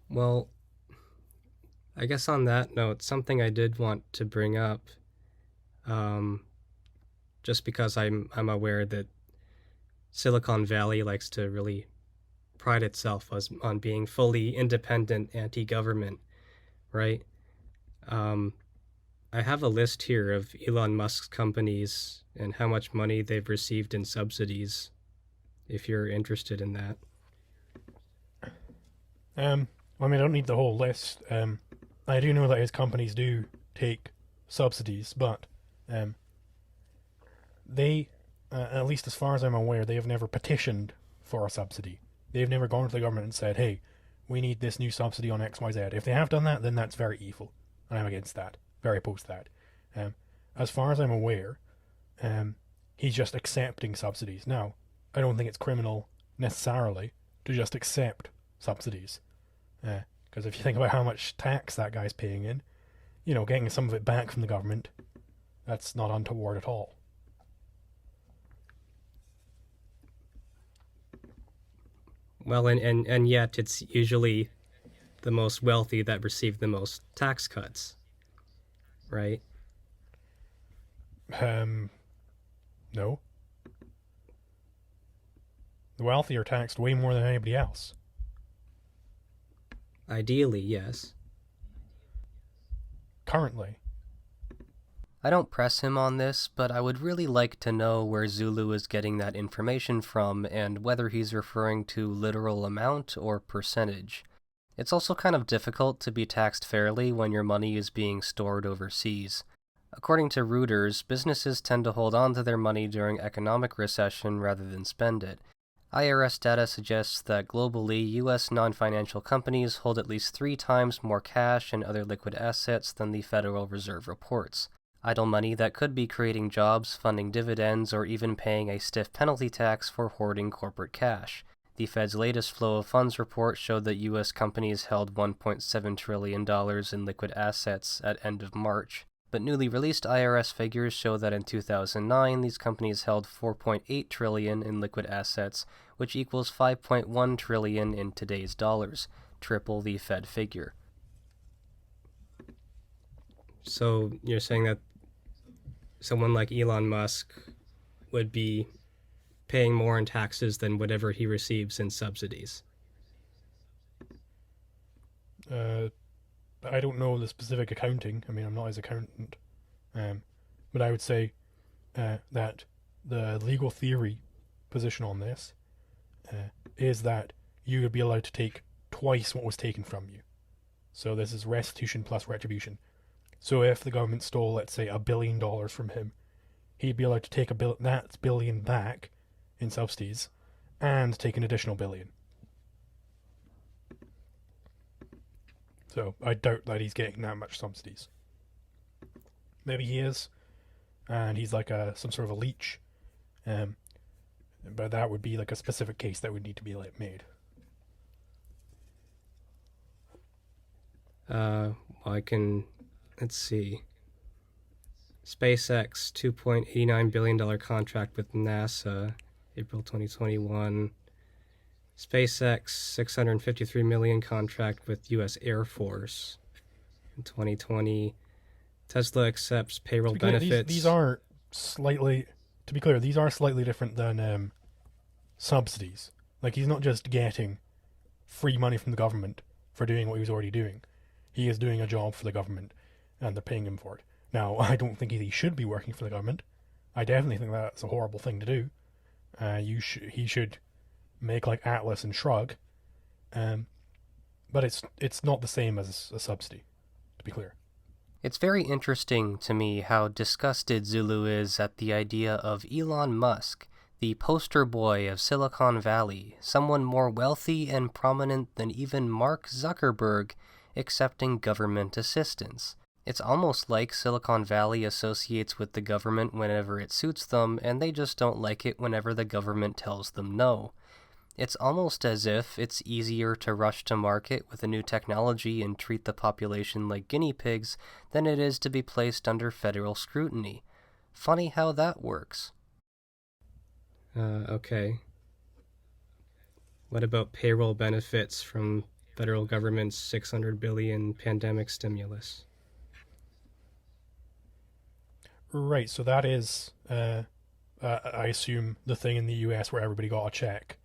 Well, I guess on that note, something I did want to bring up, just because I'm aware that Silicon Valley likes to really pride itself on being fully independent anti-government, right? I have a list here of Elon Musk's companies and how much money they've received in subsidies, if you're interested in that. I mean, I don't need the whole list. I do know that his companies do take subsidies, but they, at least as far as I'm aware, they have never petitioned for a subsidy. They've never gone to the government and said, hey, we need this new subsidy on XYZ. If they have done that, then that's very evil, and I'm against that. Very opposed to that. As far as I'm aware, he's just accepting subsidies. Now, I don't think it's criminal necessarily to just accept subsidies. Because if you think about how much tax that guy's paying in, getting some of it back from the government, that's not untoward at all. Well, and yet it's usually the most wealthy that receive the most tax cuts, right? No. The wealthy are taxed way more than anybody else. Ideally, yes. Currently. I don't press him on this, but I would really like to know where Zulu is getting that information from and whether he's referring to literal amount or percentage. It's also kind of difficult to be taxed fairly when your money is being stored overseas. According to Reuters, businesses tend to hold on to their money during economic recession rather than spend it. IRS data suggests that globally, U.S. non-financial companies hold at least 3 times more cash and other liquid assets than the Federal Reserve reports. Idle money that could be creating jobs, funding dividends, or even paying a stiff penalty tax for hoarding corporate cash. The Fed's latest flow of funds report showed that U.S. companies held $1.7 trillion in liquid assets at end of March. But newly released IRS figures show that in 2009, these companies held $4.8 trillion in liquid assets, which equals $5.1 trillion in today's dollars, triple the Fed figure. So you're saying that someone like Elon Musk would be paying more in taxes than whatever he receives in subsidies. I don't know the specific accounting. I mean, I'm not his accountant. But I would say that the legal theory position on this is that you would be allowed to take twice what was taken from you. So this is restitution plus retribution. So if the government stole, let's say, $1 billion from him, he'd be allowed to take that billion back in subsidies and take an additional billion. So I doubt that he's getting that much subsidies. Maybe he is, and he's like some sort of a leech. But that would be like a specific case that would need to be made. Let's see. SpaceX $2.89 billion contract with NASA, April 2021. SpaceX $653 million contract with U.S. Air Force in 2020. Tesla accepts payroll benefits. These are slightly, to be clear, these are slightly different than subsidies. Like, he's not just getting free money from the government for doing what he was already doing. He is doing a job for the government, and they're paying him for it. Now, I don't think he should be working for the government. I definitely think that's a horrible thing to do. He should make like Atlas and Shrug, but it's not the same as a subsidy, to be clear. It's very interesting to me how disgusted Zulu is at the idea of Elon Musk, the poster boy of Silicon Valley, someone more wealthy and prominent than even Mark Zuckerberg, accepting government assistance. It's almost like Silicon Valley associates with the government whenever it suits them, and they just don't like it whenever the government tells them no. It's almost as if it's easier to rush to market with a new technology and treat the population like guinea pigs than it is to be placed under federal scrutiny. Funny how that works. Okay. What about payroll benefits from federal government's $600 billion pandemic stimulus? Right, so that is, I assume, the thing in the US where everybody got a check.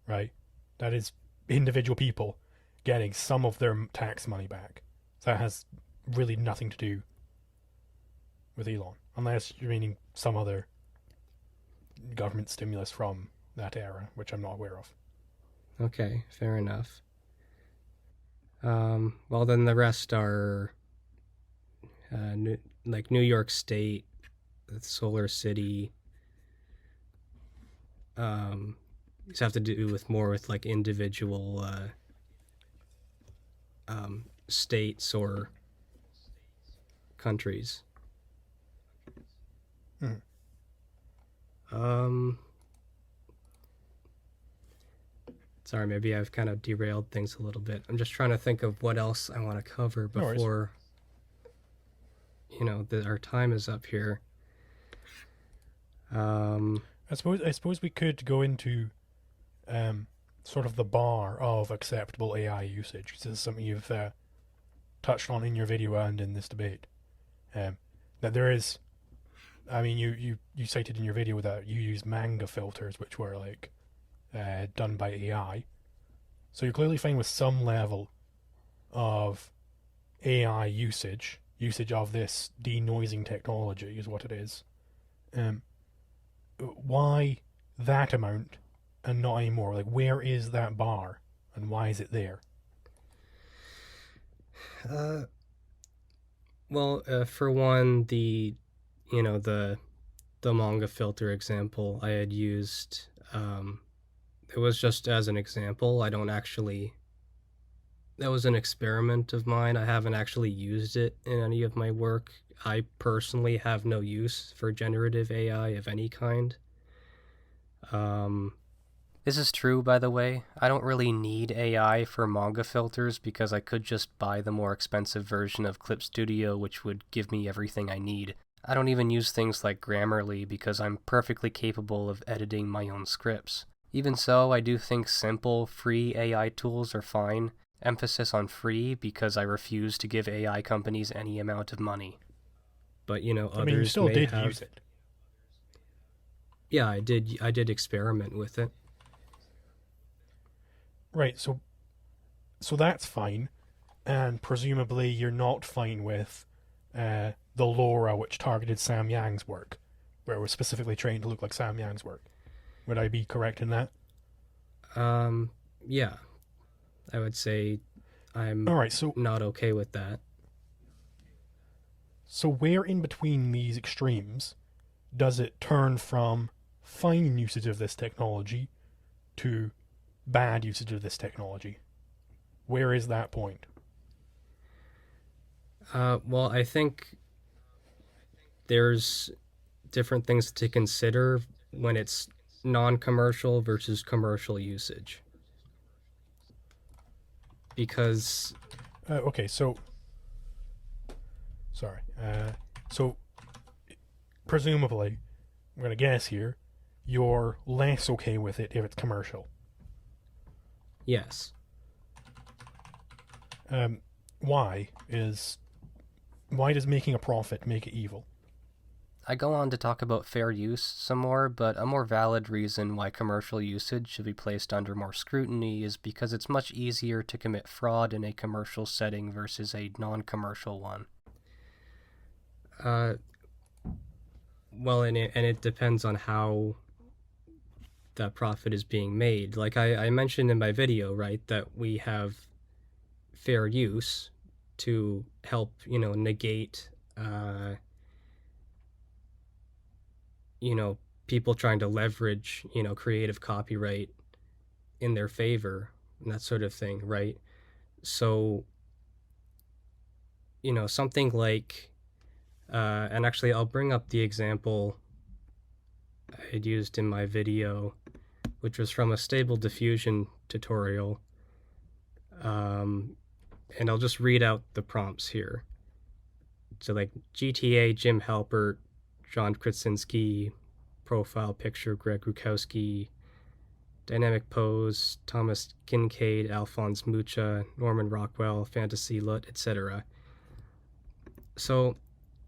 Right? That is individual people getting some of their tax money back. So that has really nothing to do with Elon, unless you're meaning some other government stimulus from that era, which I'm not aware of. Okay, fair enough. Well, then the rest are like New York State, Solar City. These have to do with more with like individual states or countries. Sorry, maybe I've kind of derailed things a little bit. I'm just trying to think of what else I want to cover before, our time is up here. I suppose we could go into sort of the bar of acceptable AI usage. This is something you've touched on in your video and in this debate. That there is, I mean, you cited in your video that you use manga filters, which were like done by AI. So you're clearly fine with some level of AI usage of this denoising technology is what it is. Why that amount and not anymore? Like, where is that bar and why is it there? Well, for one, the manga filter example I had used, it was just as an example. That was an experiment of mine. I haven't actually used it in any of my work. I personally have no use for generative AI of any kind. This is true, by the way. I don't really need AI for manga filters because I could just buy the more expensive version of Clip Studio, which would give me everything I need. I don't even use things like Grammarly because I'm perfectly capable of editing my own scripts. Even so, I do think simple, free AI tools are fine. Emphasis on free because I refuse to give AI companies any amount of money. But, others I mean, you still may did have... use it. Yeah, I did experiment with it. Right, so that's fine, and presumably you're not fine with the LoRa which targeted Sam Yang's work, where it was specifically trained to look like Sam Yang's work. Would I be correct in that? Yeah, I would say I'm All right, so not okay with that. So where in between these extremes does it turn from fine usage of this technology to bad usage of this technology? Where is that point? Well, I think there's different things to consider when it's non-commercial versus commercial usage. Because Okay, so sorry. So presumably, I'm gonna guess here, you're less okay with it if it's commercial. yes, Why does making a profit make it evil? I go on to talk about fair use some more, but a more valid reason why commercial usage should be placed under more scrutiny is because it's much easier to commit fraud in a commercial setting versus a non-commercial one. well, and it depends on how that profit is being made. Like I mentioned in my video, right, that we have fair use to help, negate, people trying to leverage, creative copyright in their favor and that sort of thing, right? So, something like, and actually I'll bring up the example I had used in my video, which was from a Stable Diffusion tutorial. And I'll just read out the prompts here. So like GTA, Jim Halpert, John Krasinski, profile picture, Greg Rukowski, dynamic pose, Thomas Kincaid, Alphonse Mucha, Norman Rockwell, fantasy lut, etc. So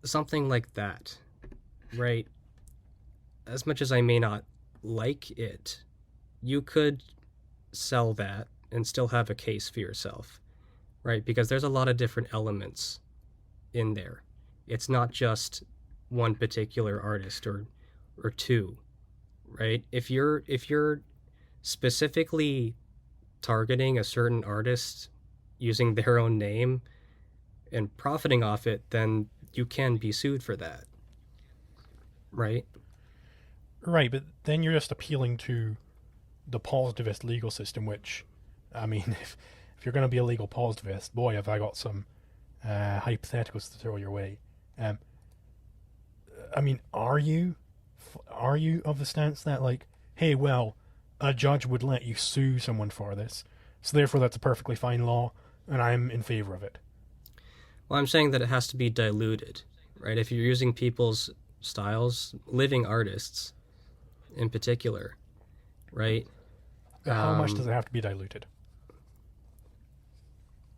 something like that, right? As much as I may not like it, you could sell that and still have a case for yourself, right? Because there's a lot of different elements in there. It's not just one particular artist or two, right? If you're specifically targeting a certain artist using their own name and profiting off it, then you can be sued for that, right? Right, but then you're just appealing to the positivist legal system, which, I mean, if you're going to be a legal positivist, boy, have I got some hypotheticals to throw your way. I mean, are you of the stance that, like, hey, well, a judge would let you sue someone for this, so therefore that's a perfectly fine law, and I'm in favor of it? Well, I'm saying that it has to be diluted, right? If you're using people's styles, living artists in particular, right? How much does it have to be diluted?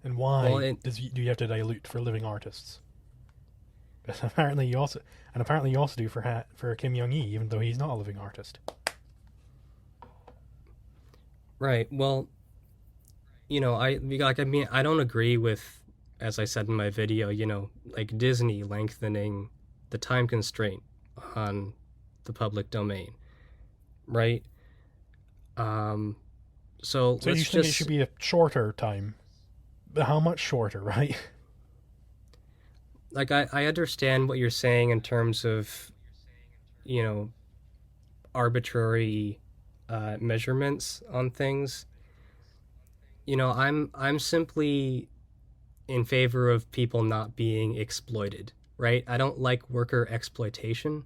And why Well, do you have to dilute for living artists? Because apparently you also do for Kim Jong-il, even though he's not a living artist. Right. Well, I don't agree with, as I said in my video, like Disney lengthening the time constraint on the public domain, right? So you let's think it should be a shorter time? But how much shorter, right? Like I understand what you're saying in terms of, arbitrary measurements on things. I'm simply in favor of people not being exploited, right? I don't like worker exploitation.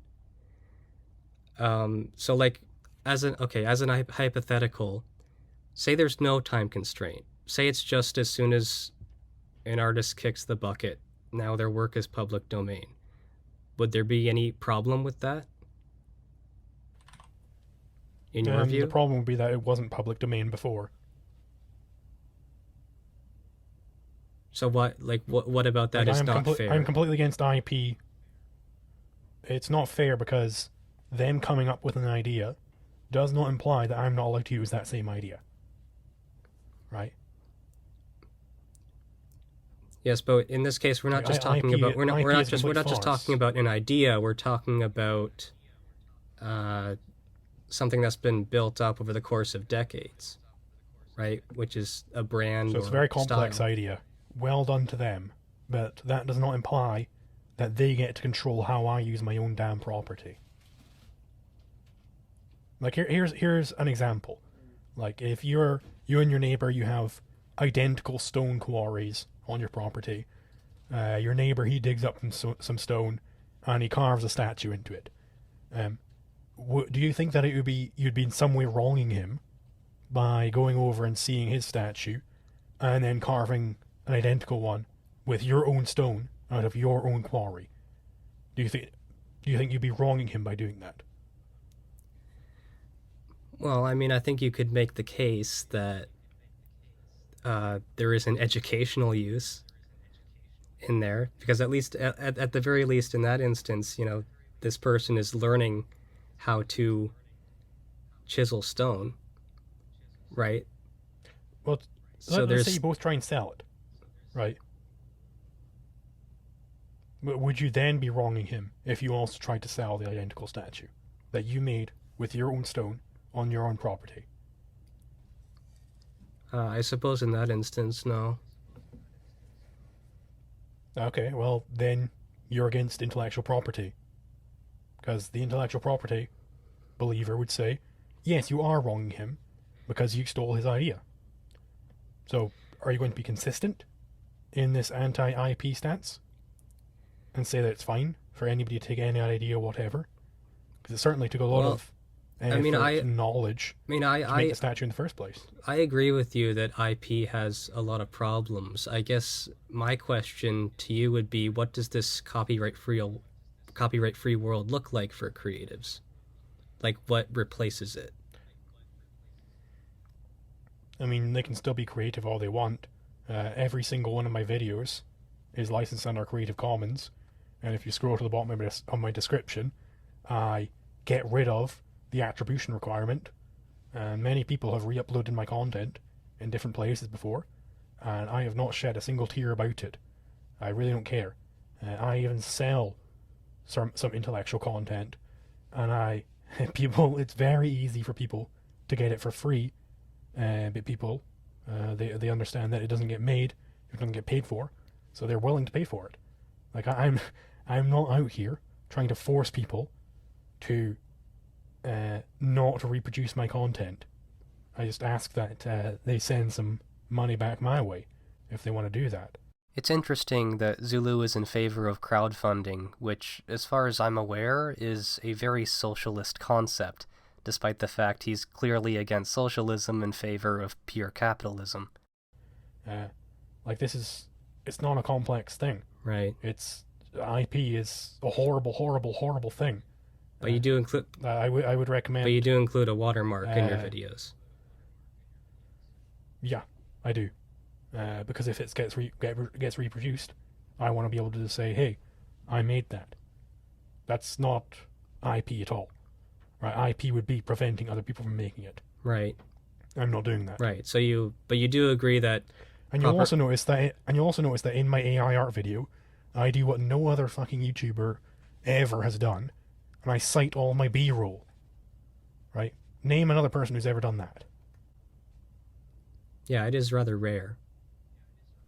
So like as an hypothetical, say there's no time constraint. Say it's just as soon as an artist kicks the bucket, now their work is public domain. Would there be any problem with that? In your view? The problem would be that it wasn't public domain before. So what about that is not fair? I'm completely against IP. It's not fair because them coming up with an idea does not imply that I'm not allowed to use that same idea. Right? Yes, but in this case, we're not just talking about we're not just talking about an idea. We're talking about something that's been built up over the course of decades, right? Which is a brand. So it's a very complex style. idea. Well done to them, but that does not imply that they get to control how I use my own damn property. Like here's an example. Like if you and your neighbor, you have identical stone quarries on your property. Your neighbor, he digs up some stone and he carves a statue into it. Do you think that you'd be in some way wronging him by going over and seeing his statue and then carving an identical one with your own stone out of your own quarry? Do you think you'd be wronging him by doing that? Well, I mean, I think you could make the case that there is an educational use in there, because at least at the very least in that instance, you know, this person is learning how to chisel stone, right? Well, so let's say you both try and sell it, right? But would you then be wronging him if you also tried to sell the identical statue that you made with your own stone on your own property? I suppose in that instance, no. Okay, well, then you're against intellectual property. Because the intellectual property believer would say, yes, you are wronging him because you stole his idea. So, are you going to be consistent in this anti-IP stance and say that it's fine for anybody to take any idea, whatever? Because it certainly took a lot of knowledge to make the statue in the first place. I agree with you that IP has a lot of problems. I guess my question to you would be, what does this copyright-free world look like for creatives? Like, what replaces it? I mean, they can still be creative all they want. Every single one of my videos is licensed under Creative Commons, and if you scroll to the bottom of my description, I get rid of the attribution requirement, and many people have re-uploaded my content in different places before, and I have not shed a single tear about it. I really don't care. I even sell some intellectual content, and it's very easy for people to get it for free, but people they understand that it doesn't get made, it doesn't get paid for, so they're willing to pay for it. Like I'm not out here trying to force people to not reproduce my content. I just ask that they send some money back my way if they want to do that. It's interesting that Zulu is in favor of crowdfunding, which, as far as I'm aware, is a very socialist concept, despite the fact he's clearly against socialism in favor of pure capitalism. It's not a complex thing. Right. IP is a horrible, horrible, horrible thing. But you do include. I would recommend. But you do include a watermark in your videos. Yeah, I do. Because if it gets reproduced, I want to be able to say, "Hey, I made that." That's not IP at all, right? IP would be preventing other people from making it. Right. I'm not doing that. Right. So you do agree that. And you'll also notice that in my AI art video, I do what no other fucking YouTuber ever has done, and I cite all my B-roll. Right? Name another person who's ever done that. Yeah, it is rather rare.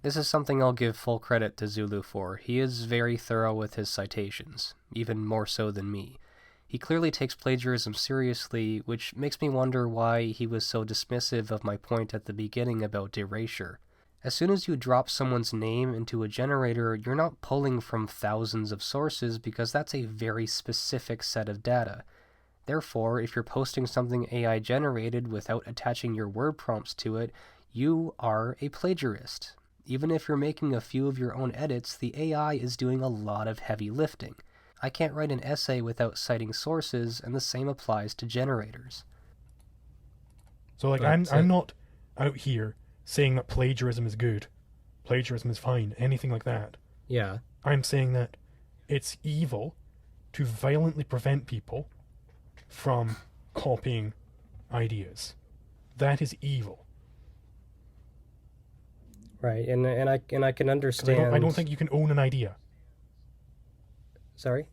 This is something I'll give full credit to Zulu for. He is very thorough with his citations, even more so than me. He clearly takes plagiarism seriously, which makes me wonder why he was so dismissive of my point at the beginning about erasure. As soon as you drop someone's name into a generator, you're not pulling from thousands of sources because that's a very specific set of data. Therefore, if you're posting something AI generated without attaching your word prompts to it, you are a plagiarist. Even if you're making a few of your own edits, the AI is doing a lot of heavy lifting. I can't write an essay without citing sources, and the same applies to generators. So, like, I'm not out here saying that plagiarism is good, plagiarism is fine, anything like that. Yeah. I'm saying that it's evil to violently prevent people from copying ideas. That is evil. Right, and I can 'Cause understand. I don't think you can own an idea. Sorry?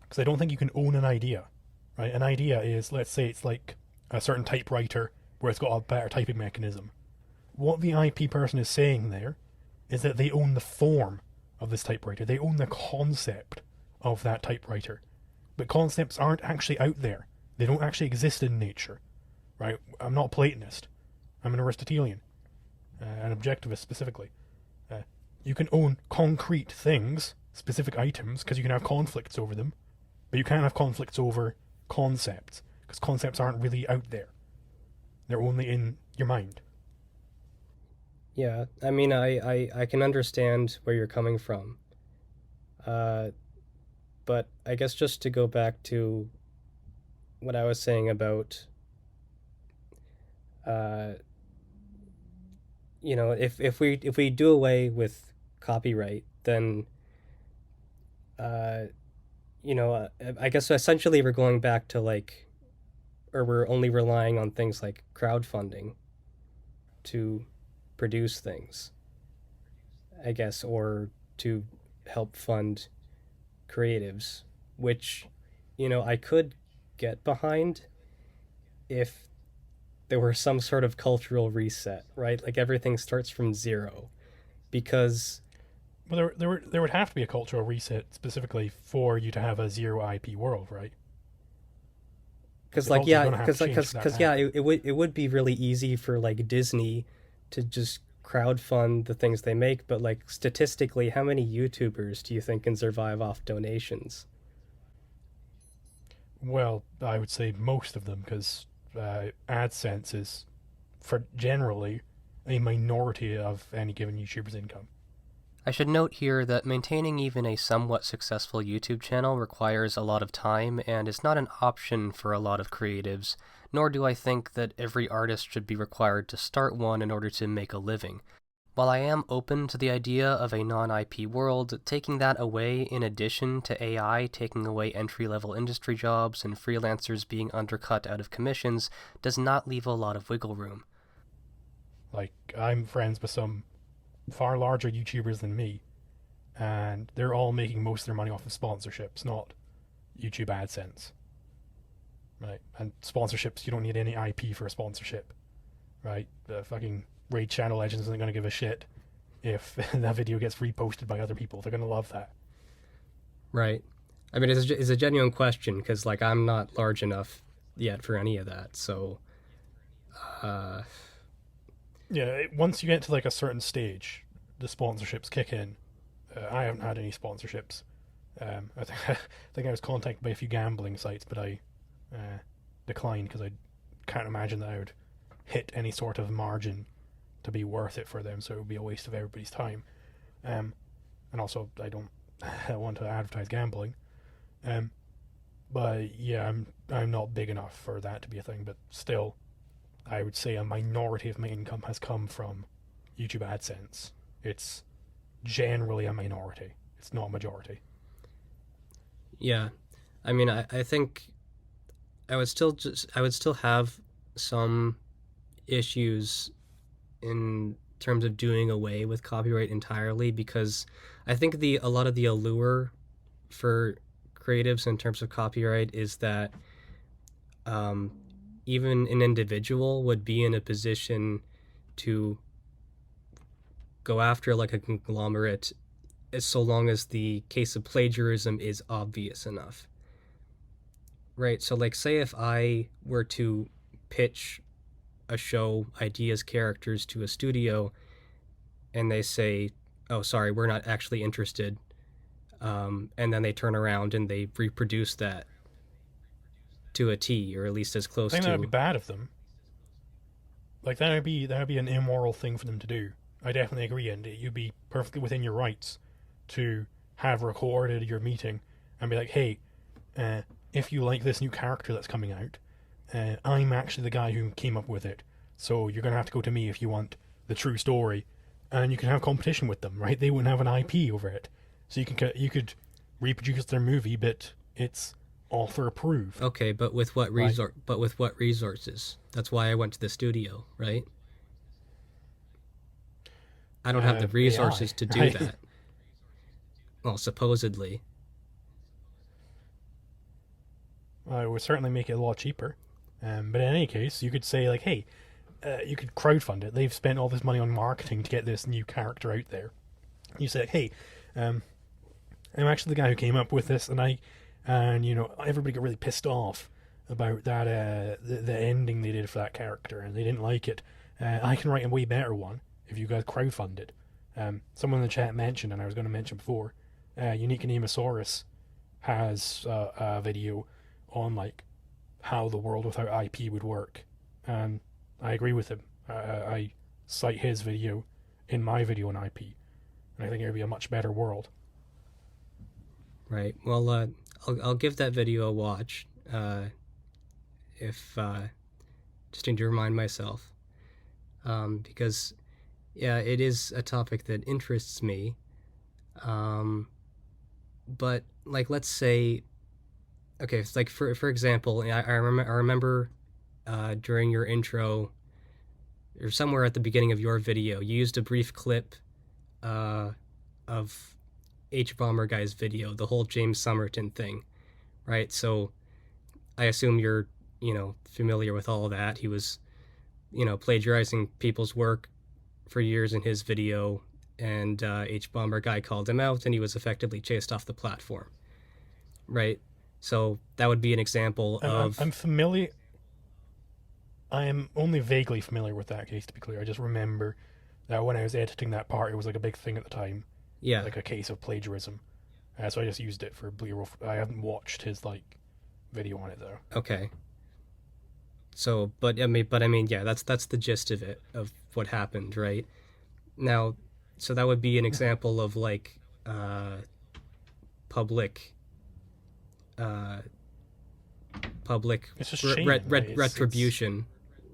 Because I don't think you can own an idea, right? An idea is, let's say it's like a certain typewriter where it's got a better typing mechanism. What the IP person is saying there is that they own the form of this typewriter. They own the concept of that typewriter. But concepts aren't actually out there. They don't actually exist in nature, right? I'm not a Platonist. I'm an Aristotelian, an objectivist specifically. You can own concrete things, specific items, because you can have conflicts over them, but you can't have conflicts over concepts, because concepts aren't really out there. They're only in your mind. Yeah, I mean, I can understand where you're coming from. But I guess just to go back to what I was saying about, if we do away with copyright, then, I guess essentially we're going back to or we're only relying on things like crowdfunding to produce things, I guess, or to help fund creatives, which, I could get behind if there were some sort of cultural reset, right? Like everything starts from zero, because Well, there would have to be a cultural reset specifically for you to have a zero IP world, right? because The culture's gonna have to change for that to happen. it would be really easy for Disney to just crowdfund the things they make, but statistically, how many YouTubers do you think can survive off donations? Well, I would say most of them, because AdSense is, for generally, a minority of any given YouTuber's income. I should note here that maintaining even a somewhat successful YouTube channel requires a lot of time and is not an option for a lot of creatives, nor do I think that every artist should be required to start one in order to make a living. While I am open to the idea of a non-IP world, taking that away in addition to AI taking away entry-level industry jobs and freelancers being undercut out of commissions does not leave a lot of wiggle room. Like, I'm friends with some far larger YouTubers than me, and they're all making most of their money off of sponsorships, not YouTube AdSense. Right? And sponsorships, you don't need any IP for a sponsorship. Right? The fucking Raid Channel Legends isn't going to give a shit if that video gets reposted by other people. They're going to love that. Right. I mean, it's a genuine question, because I'm not large enough yet for any of that, so Yeah, once you get to a certain stage, the sponsorships kick in. I haven't had any sponsorships. I think I was contacted by a few gambling sites, but I declined because I can't imagine that I would hit any sort of margin to be worth it for them, so it would be a waste of everybody's time. And also, I don't want to advertise gambling. But yeah, I'm not big enough for that to be a thing, but still, I would say a minority of my income has come from YouTube AdSense. It's generally a minority. It's not a majority. yeah. I mean, I think I would still have some issues in terms of doing away with copyright entirely, because I think a lot of the allure for creatives in terms of conglomerate is that even an individual would be in a position to go after a conglomerate so long as the case of plagiarism is obvious enough. Right, so say if I were to pitch a show, ideas, characters to a studio, and they say, oh, sorry, we're not actually interested, and then they turn around and they reproduce that to a T, or at least as close to... I think that would be bad of them. That would be an immoral thing for them to do. I definitely agree, and you'd be perfectly within your rights to have recorded your meeting and be like, hey, if you like this new character that's coming out, I'm actually the guy who came up with it, so you're going to have to go to me if you want the true story, and you can have competition with them, right? They wouldn't have an IP over it, so you could reproduce their movie, but it's author approved. Okay, but with what resources? That's why I went to the studio, right? I don't have the resources AI, to do right? that. Well, supposedly. It would certainly make it a lot cheaper. But in any case, you could say, like, hey, you could crowdfund it. They've spent all this money on marketing to get this new character out there. You say, like, hey, I'm actually the guy who came up with this, and you know, everybody got really pissed off about that the ending they did for that character, and they didn't like it. I can write a way better one if you guys crowdfund it. Someone in the chat mentioned, and I was going to mention before, Unique Anemosaurus has a video on like how the world without IP would work, and I agree with him. I cite his video in my video on IP, and I think it would be a much better world. Right. Well, I'll give that video a watch. If just need to remind myself, because yeah, it is a topic that interests me. But like, let's say, okay, it's like for example, I remember during your intro, or somewhere at the beginning of your video, you used a brief clip of H Bomber Guy's video, the whole James Somerton thing, right? So I assume you're, familiar with all of that. He was, plagiarizing people's work for years in his video, and H Bomber Guy called him out, and he was effectively chased off the platform, right? So that would be an example of... I'm familiar... I am only vaguely familiar with that case, to be clear. I just remember that when I was editing that part, it was like a big thing at the time. Yeah. Like a case of plagiarism. So I just used it for Bleer. I haven't watched his, video on it, though. Okay. So, but I mean, yeah, that's the gist of it, of what happened, right? Now, so that would be an example of, public retribution,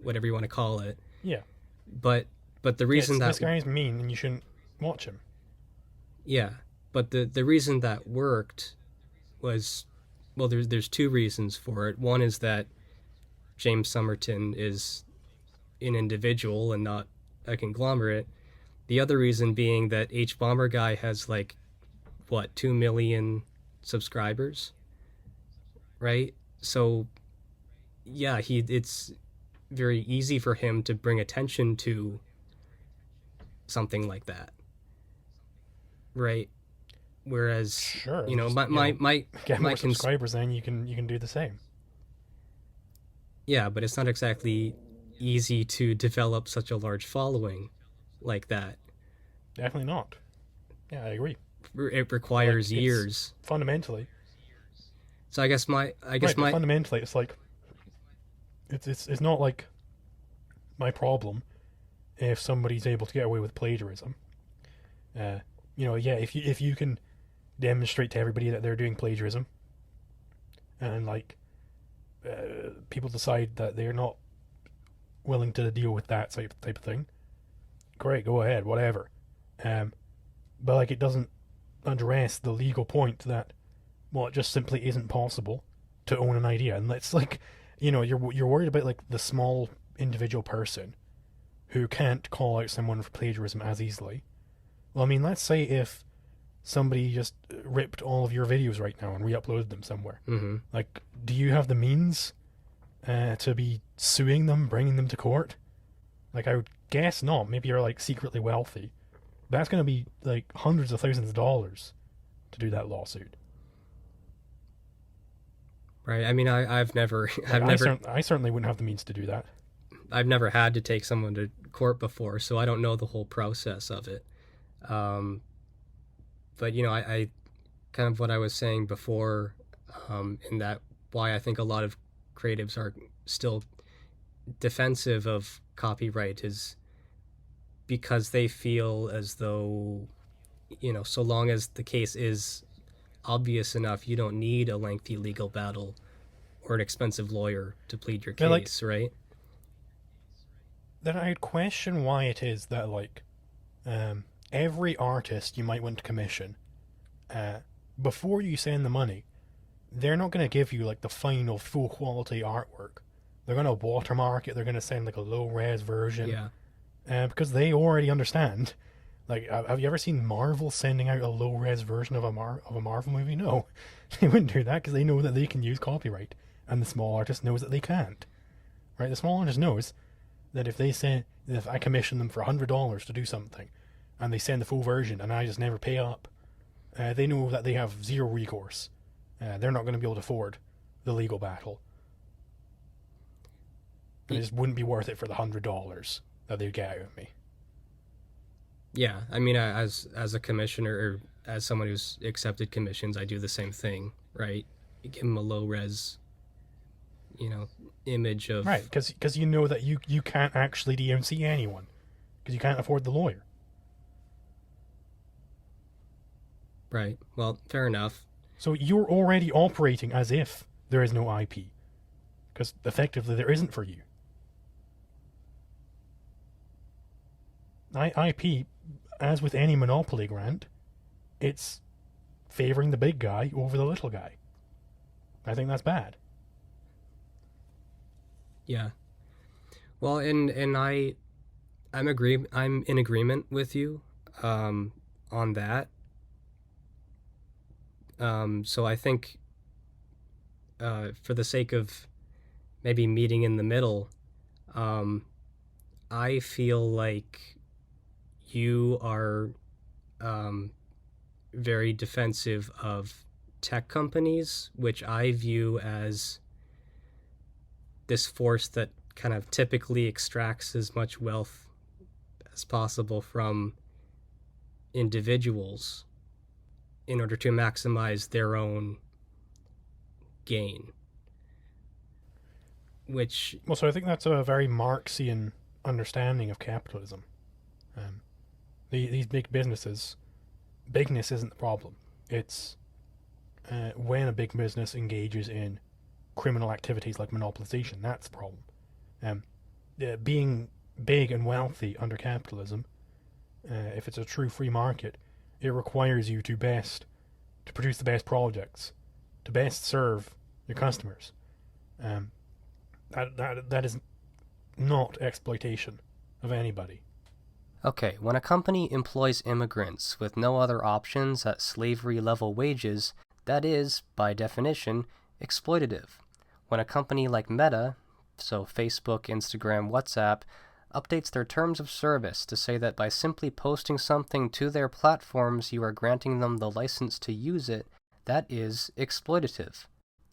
whatever you want to call it. Yeah. But the reason this guy's mean, and you shouldn't watch him. Yeah, but the reason that worked was, well, there's two reasons for it. One is that James Somerton is an individual and not a conglomerate. The other reason being that H Bomber Guy has 2 million subscribers, right? So yeah, it's very easy for him to bring attention to something like that, right? Whereas, sure, my get more subscribers, then you can do the same. Yeah, but it's not exactly easy to develop such a large following like that. Definitely not. Yeah, I agree. It requires years. Fundamentally. So I guess fundamentally, it's it's not like my problem if somebody's able to get away with plagiarism. If you can demonstrate to everybody that they're doing plagiarism, and people decide that they're not willing to deal with that type of thing, great, go ahead, whatever. But it doesn't address the legal point that, well, it just simply isn't possible to own an idea. And it's you're worried about the small individual person who can't call out someone for plagiarism as easily. Well, I mean, let's say if somebody just ripped all of your videos right now and re-uploaded them somewhere. Mm-hmm. Do you have the means to be suing them, bringing them to court? I would guess not. Maybe you're secretly wealthy. That's going to be hundreds of thousands of dollars to do that lawsuit. Right. I mean, I've never, I certainly wouldn't have the means to do that. I've never had to take someone to court before, so I don't know the whole process of it. But I kind of what I was saying before, in that why I think a lot of creatives are still defensive of copyright is because they feel as though, so long as the case is obvious enough, you don't need a lengthy legal battle or an expensive lawyer to plead your case, right? Then I'd question why it is that every artist you might want to commission, before you send the money, they're not going to give you like the final full quality artwork. They're going to watermark it. They're going to send like a low res version. Yeah. Because they already understand. Like, have you ever seen Marvel sending out a low res version of a Marvel movie? No, they wouldn't do that because they know that they can use copyright, and the small artist knows that they can't. Right? The small artist knows that if I commission them for $100 to do something, and they send the full version, and I just never pay up, they know that they have zero recourse. They're not going to be able to afford the legal battle. And it just wouldn't be worth it for the $100 that they get out of me. Yeah, I mean, as a commissioner, or as someone who's accepted commissions, I do the same thing, right? You give them a low res, image of... Right, because you know that you can't actually DMC anyone, because you can't afford the lawyer. Right, well, fair enough. So you're already operating as if there is no IP, because effectively there isn't for you. IP, as with any monopoly grant, it's favoring the big guy over the little guy. I think that's bad. Yeah. Well, and I'm in agreement with you on that. So I think for the sake of maybe meeting in the middle, I feel like you are very defensive of tech companies, which I view as this force that kind of typically extracts as much wealth as possible from individuals in order to maximize their own gain. So I think that's a very Marxian understanding of capitalism. These big businesses, bigness isn't the problem. It's when a big business engages in criminal activities like monopolization, that's the problem. Being big and wealthy under capitalism, if it's a true free market, it requires you to produce the best projects, to best serve your customers. That is not exploitation of anybody. Okay, when a company employs immigrants with no other options at slavery-level wages, that is, by definition, exploitative. When a company like Meta, so Facebook, Instagram, WhatsApp, updates their terms of service to say that by simply posting something to their platforms you are granting them the license to use it, that is exploitative.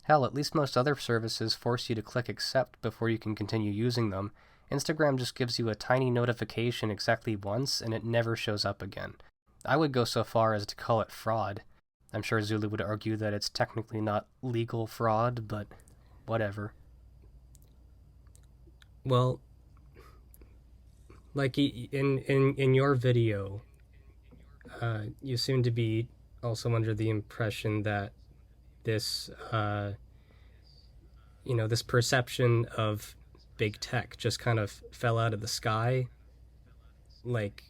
Hell, at least most other services force you to click accept before you can continue using them. Instagram just gives you a tiny notification exactly once and it never shows up again. I would go so far as to call it fraud. I'm sure Zulu would argue that it's technically not legal fraud, but whatever. Well, like in your video, you seem to be also under the impression that this this perception of big tech just kind of fell out of the sky. Like,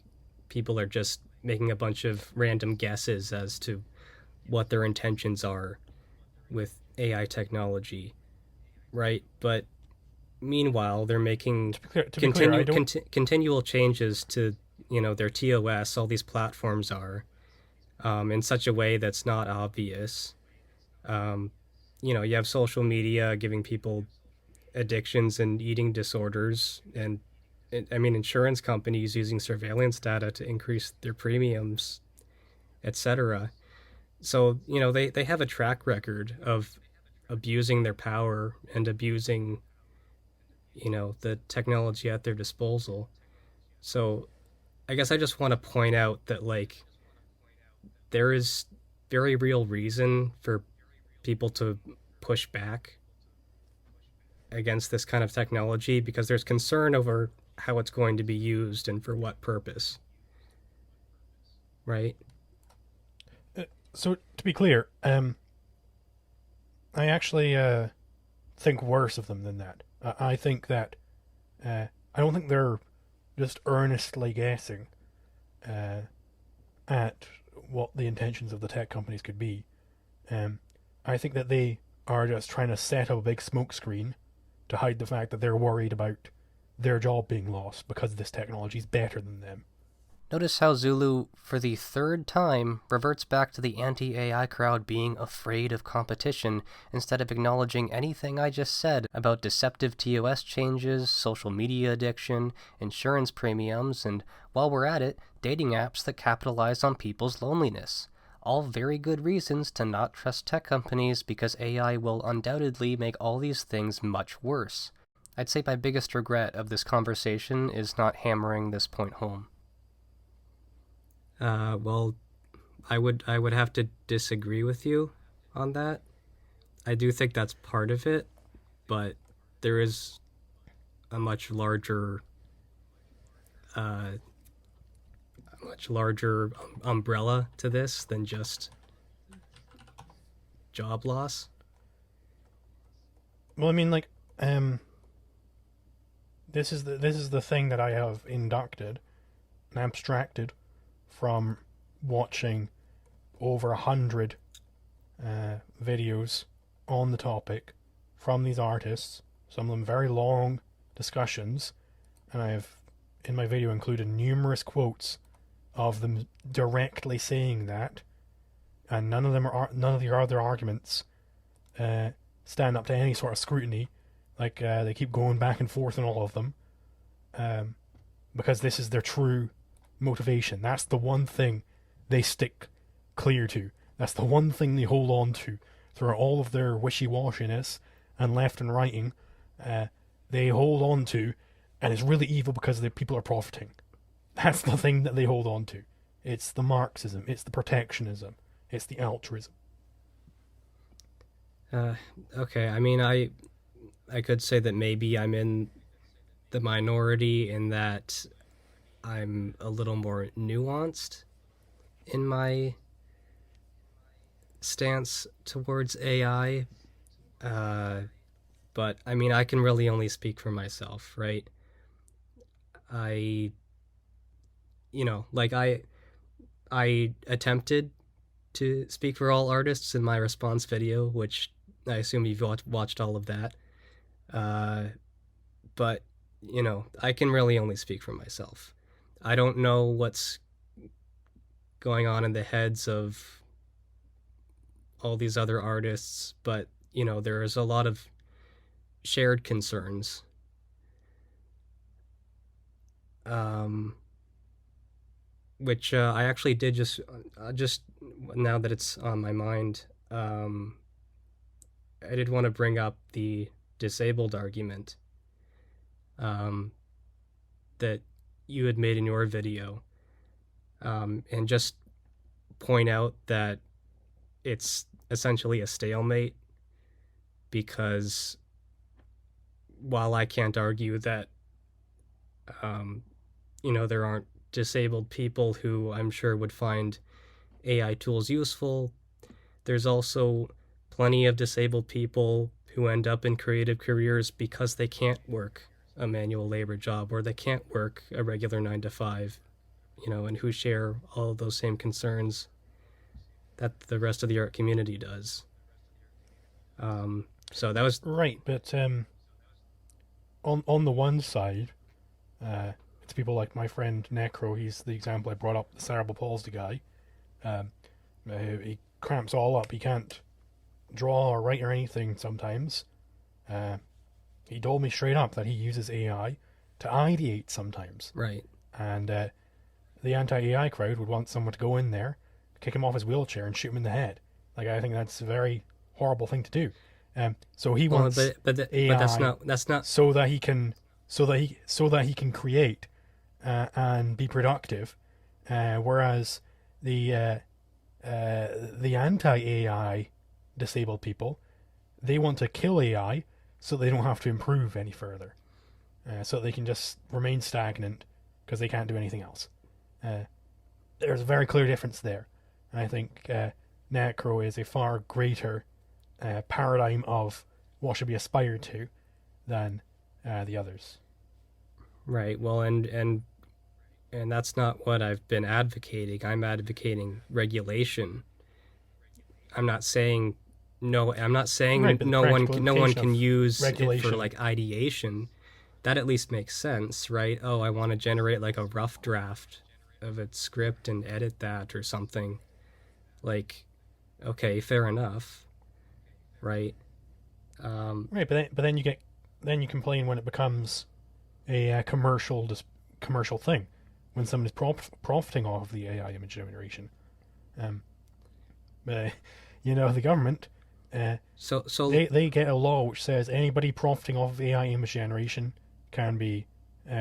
people are just making a bunch of random guesses as to what their intentions are with AI technology, right? But meanwhile, they're making continual changes to, their TOS, all these platforms are, in such a way that's not obvious. You have social media giving people addictions and eating disorders, and insurance companies using surveillance data to increase their premiums, etc. So, they have a track record of abusing their power and abusing, the technology at their disposal. So I guess I just want to point out that, like, there is very real reason for people to push back against this kind of technology, because there's concern over how it's going to be used and for what purpose. Right? So, to be clear, I actually think worse of them than that. I think that I don't think they're just earnestly guessing at what the intentions of the tech companies could be. I I think that they are just trying to set up a big smokescreen to hide the fact that they're worried about their job being lost because this technology is better than them. Notice how Zulu, for the third time, reverts back to the anti-AI crowd being afraid of competition instead of acknowledging anything I just said about deceptive TOS changes, social media addiction, insurance premiums, and, while we're at it, dating apps that capitalize on people's loneliness. All very good reasons to not trust tech companies because AI will undoubtedly make all these things much worse. I'd say my biggest regret of this conversation is not hammering this point home. Well, I would have to disagree with you on that. I do think that's part of it, but there is a much larger umbrella to this than just job loss. Well, I mean, like, this is the thing that I have inducted and abstracted from watching over 100 videos on the topic from these artists, some of them very long discussions, and I have in my video included numerous quotes of them directly saying that, and none of the other arguments stand up to any sort of scrutiny. Like, they keep going back and forth in all of them, because this is their true motivation. That's the one thing they stick clear to. That's the one thing they hold on to through all of their wishy-washiness and left and righting. They hold on to, and it's really evil because the people are profiting. That's the thing that they hold on to. It's the Marxism, it's the protectionism, it's the altruism. Okay, I mean, I could say that maybe I'm in the minority in that I'm a little more nuanced in my stance towards AI. But, I mean, I can really only speak for myself, right? I attempted to speak for all artists in my response video, which I assume you've watched all of that. But, I can really only speak for myself. I don't know what's going on in the heads of all these other artists, but, there is a lot of shared concerns. Which I actually did just now that it's on my mind, I did want to bring up the disabled argument that you had made in your video, and just point out that it's essentially a stalemate, because while I can't argue that there aren't disabled people who I'm sure would find AI tools useful, there's also plenty of disabled people who end up in creative careers because they can't work a manual labor job or they can't work a regular 9-to-5, and who share all of those same concerns that the rest of the art community does. So that was right, but on the one side, it's people like my friend Necro. He's the example I brought up, the cerebral palsy guy. He cramps all up. He can't draw or write or anything sometimes. He told me straight up that he uses AI to ideate sometimes. right. And the anti-AI crowd would want someone to go in there, kick him off his wheelchair, and shoot him in the head. Like, I think that's a very horrible thing to do. So he wants AI, but that's not so that he can create and be productive, whereas the anti-AI disabled people, they want to kill AI so they don't have to improve any further, so they can just remain stagnant because they can't do anything else. There's a very clear difference there, and I think Necro is a far greater paradigm of what should be aspired to than the others. Right. Well, and that's not what I've been advocating. I'm advocating regulation. I'm not saying no, I'm not saying Right, but the no one practical can use it for regulation. like ideation. That at least makes sense, right? Oh, I want to generate like a rough draft of its script and edit that or something. Like, okay, fair enough, right? Right, but then you complain when it becomes a commercial thing, when somebody's profiting off of the AI image generation. But the government, so they get a law which says anybody profiting off of AI image generation can be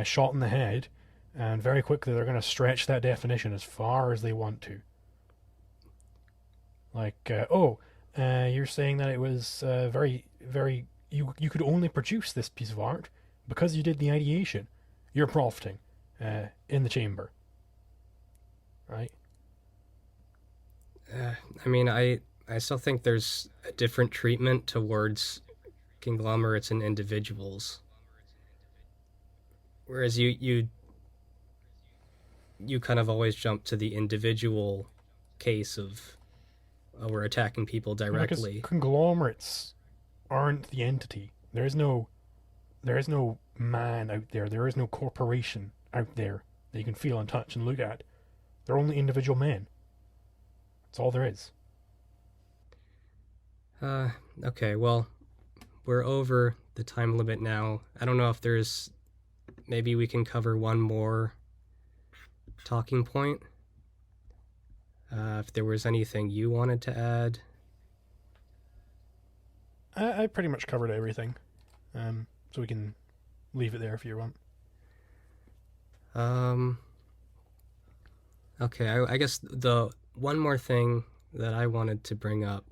shot in the head, and very quickly they're going to stretch that definition as far as they want to. Like, you're saying that it was very, very. You could only produce this piece of art because you did the ideation. You're profiting in the chamber, right? I mean, I still think there's a different treatment towards conglomerates and individuals. Whereas you kind of always jump to the individual case of we're attacking people directly. Because conglomerates aren't the entity. There is no man out there. There is no corporation out there that you can feel and touch and look at. They're only individual men. That's all there is. Okay, well, we're over the time limit now. I don't know if there's... Maybe we can cover one more talking point. If there was anything you wanted to add. I pretty much covered everything. So we can leave it there if you want. Okay, I guess the one more thing that I wanted to bring up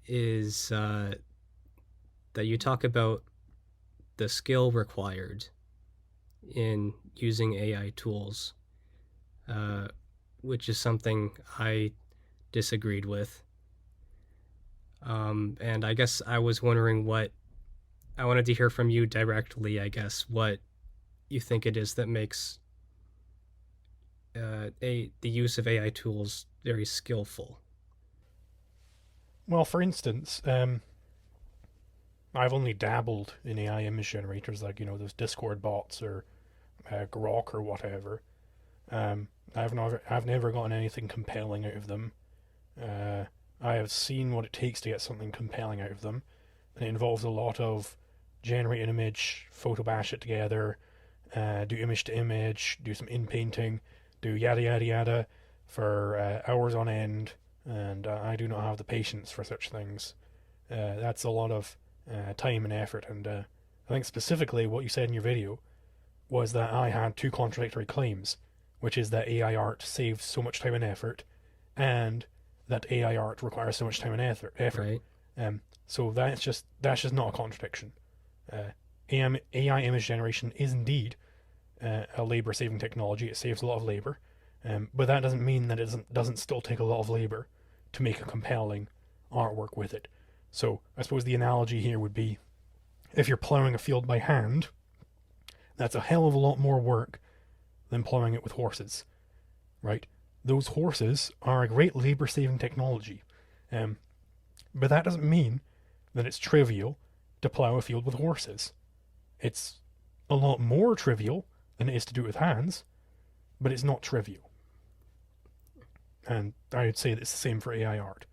is that you talk about the skill required in using AI tools, which is something I disagreed with. And I guess I was wondering I wanted to hear from you directly, I guess, what you think it is that makes the use of AI tools very skillful. Well, for instance, I've only dabbled in AI image generators, like, those Discord bots or Grok or whatever. I've never gotten anything compelling out of them. I have seen what it takes to get something compelling out of them, and it involves a lot of generate an image, photo bash it together, do image to image, do some in-painting, do yada yada yada for hours on end, and I do not have the patience for such things. That's a lot of time and effort, and I think specifically what you said in your video was that I had two contradictory claims, which is that AI art saves so much time and effort, and that AI art requires so much time and effort. Right. So that's just not a contradiction. AI image generation is indeed a labor-saving technology. It saves a lot of labor, but that doesn't mean that it doesn't still take a lot of labor to make a compelling artwork with it. So I suppose the analogy here would be, if you're plowing a field by hand, that's a hell of a lot more work than plowing it with horses, right? Those horses are a great labor-saving technology, but that doesn't mean that it's trivial to plow a field with horses. It's a lot more trivial than it is to do it with hands, but it's not trivial. And I would say that it's the same for AI art,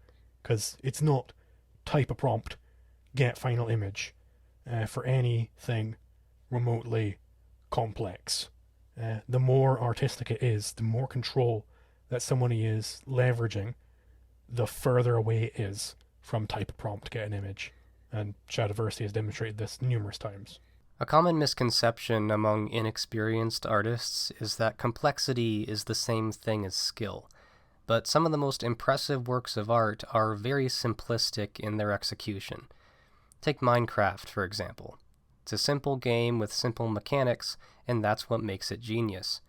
because it's not type a prompt, get final image for anything remotely complex. The more artistic it is, the more control that somebody is leveraging, the further away it is from type a prompt to get an image. And Shadiversity has demonstrated this numerous times. A common misconception among inexperienced artists is that complexity is the same thing as skill, but some of the most impressive works of art are very simplistic in their execution. Take Minecraft, for example. It's a simple game with simple mechanics, and that's what makes it genius.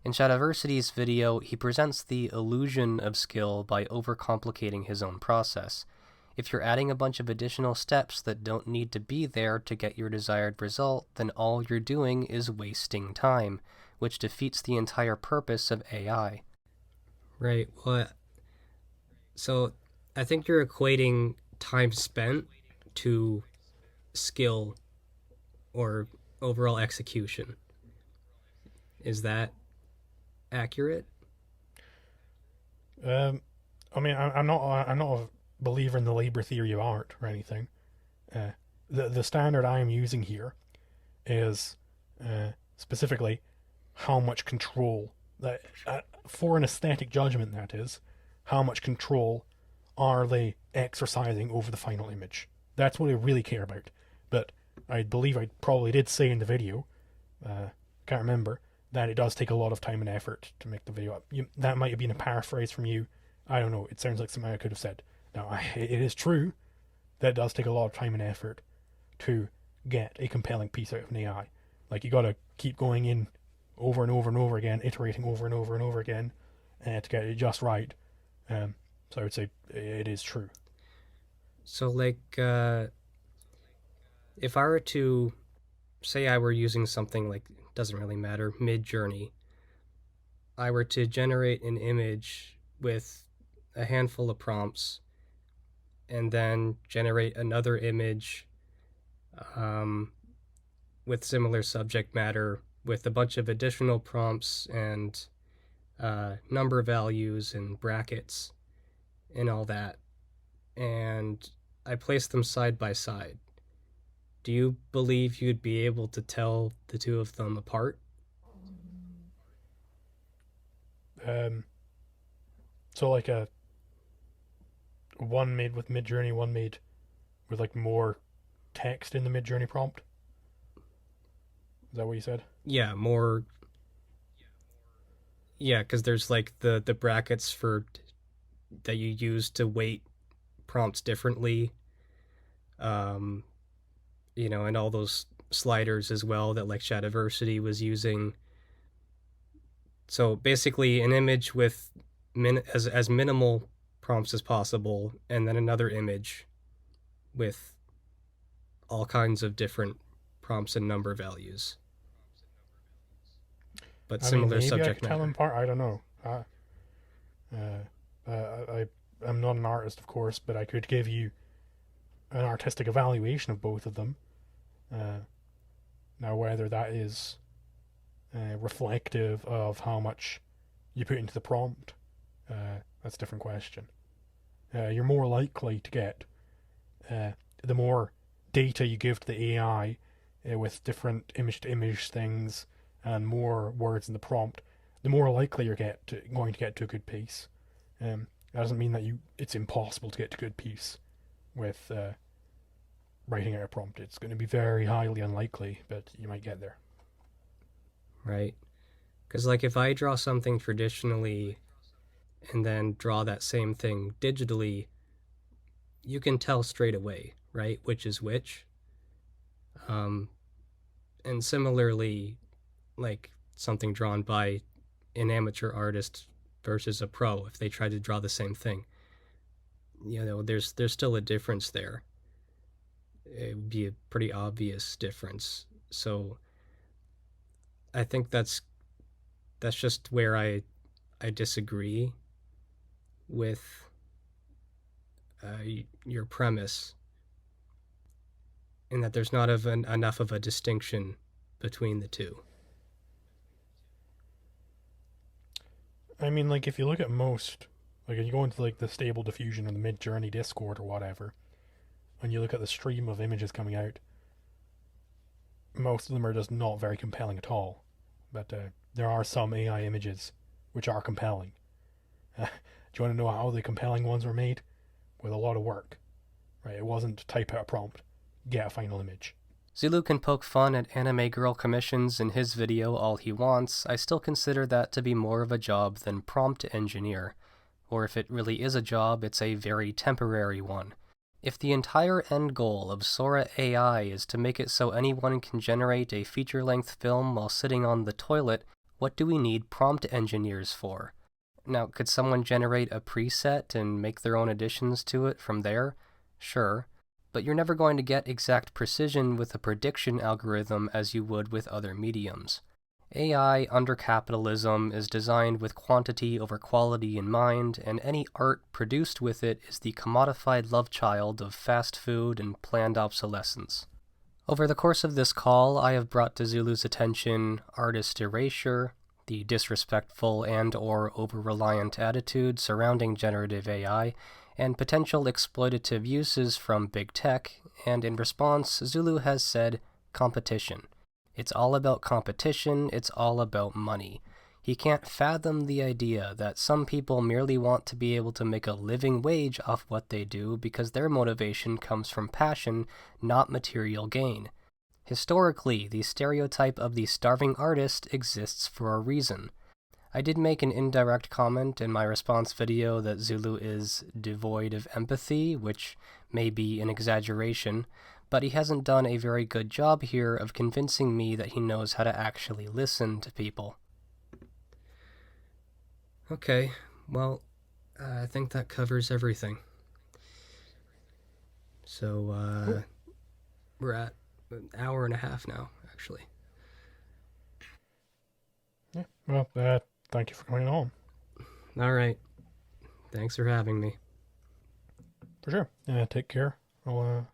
In Shadiversity's video, he presents the illusion of skill by overcomplicating his own process. If you're adding a bunch of additional steps that don't need to be there to get your desired result, then all you're doing is wasting time, which defeats the entire purpose of AI. Right. Well, So I think you're equating time spent to skill or overall execution. Is that accurate? I mean, I'm not a believer in the labor theory of art or anything. The standard I am using here is specifically how much control that for an aesthetic judgment, that is, how much control are they exercising over the final image. That's what I really care about. But I believe I probably did say in the video, can't remember, that it does take a lot of time and effort to make the video up. That might have been a paraphrase from you. I don't know. It sounds like something I could have said. Now, it is true that it does take a lot of time and effort to get a compelling piece out of an AI. Like, you gotta keep going in over and over and over again, iterating over and over and over again, to get it just right. So I would say it is true. So, like, if I were to say I were using something like, doesn't really matter, Mid-Journey, I were to generate an image with a handful of prompts and then generate another image with similar subject matter with a bunch of additional prompts and number values and brackets and all that, and I placed them side by side, do you believe you'd be able to tell the two of them apart? So like a one made with Mid-Journey, one made with like more text in the Mid-Journey prompt. Is that what you said? Yeah, more. Yeah, because there's like the brackets for that you use to weight prompts differently. And all those sliders as well that like Shadiversity was using. So basically, an image with as minimal prompts as possible, and then another image with all kinds of different prompts and number values, but similar subject matter. Tell them apart. I don't know. I'm not an artist, of course, but I could give you an artistic evaluation of both of them. Now, whether that is reflective of how much you put into the prompt, that's a different question. You're more likely to get the more data you give to the AI with different image-to-image things and more words in the prompt, the more likely you're going to get to a good piece. That doesn't mean that it's impossible to get to a good piece with writing out a prompt. It's going to be very highly unlikely, but you might get there. Right. Because like if I draw something traditionally and then draw that same thing digitally, you can tell straight away, right, which is which. And similarly, like something drawn by an amateur artist versus a pro, if they try to draw the same thing, there's still a difference there. It would be a pretty obvious difference. So I think that's just where I disagree with your premise, in that there's not enough of a distinction between the two. I mean, like, if you look at most, like, if you go into, like, the Stable Diffusion or the Mid-Journey Discord or whatever, and you look at the stream of images coming out, most of them are just not very compelling at all. But there are some AI images which are compelling. Do you want to know how the compelling ones were made? With a lot of work. Right? It wasn't type out a prompt, get a final image. Zulu can poke fun at anime girl commissions in his video all he wants. I still consider that to be more of a job than prompt engineer. Or if it really is a job, it's a very temporary one. If the entire end goal of Sora AI is to make it so anyone can generate a feature-length film while sitting on the toilet, what do we need prompt engineers for? Now, could someone generate a preset and make their own additions to it from there? Sure. But you're never going to get exact precision with a prediction algorithm as you would with other mediums. AI under capitalism is designed with quantity over quality in mind, and any art produced with it is the commodified love child of fast food and planned obsolescence. Over the course of this call, I have brought to Zulu's attention artist erasure, the disrespectful and/or over-reliant attitude surrounding generative AI, and potential exploitative uses from big tech, and in response, Zulu has said, competition. It's all about competition, it's all about money. He can't fathom the idea that some people merely want to be able to make a living wage off what they do because their motivation comes from passion, not material gain. Historically, the stereotype of the starving artist exists for a reason. I did make an indirect comment in my response video that Zulu is devoid of empathy, which may be an exaggeration, but he hasn't done a very good job here of convincing me that he knows how to actually listen to people. Okay, well, I think that covers everything. So, we're at an hour and a half now, actually. Yeah, well, thank you for coming on. All right. Thanks for having me. For sure. Take care. I'll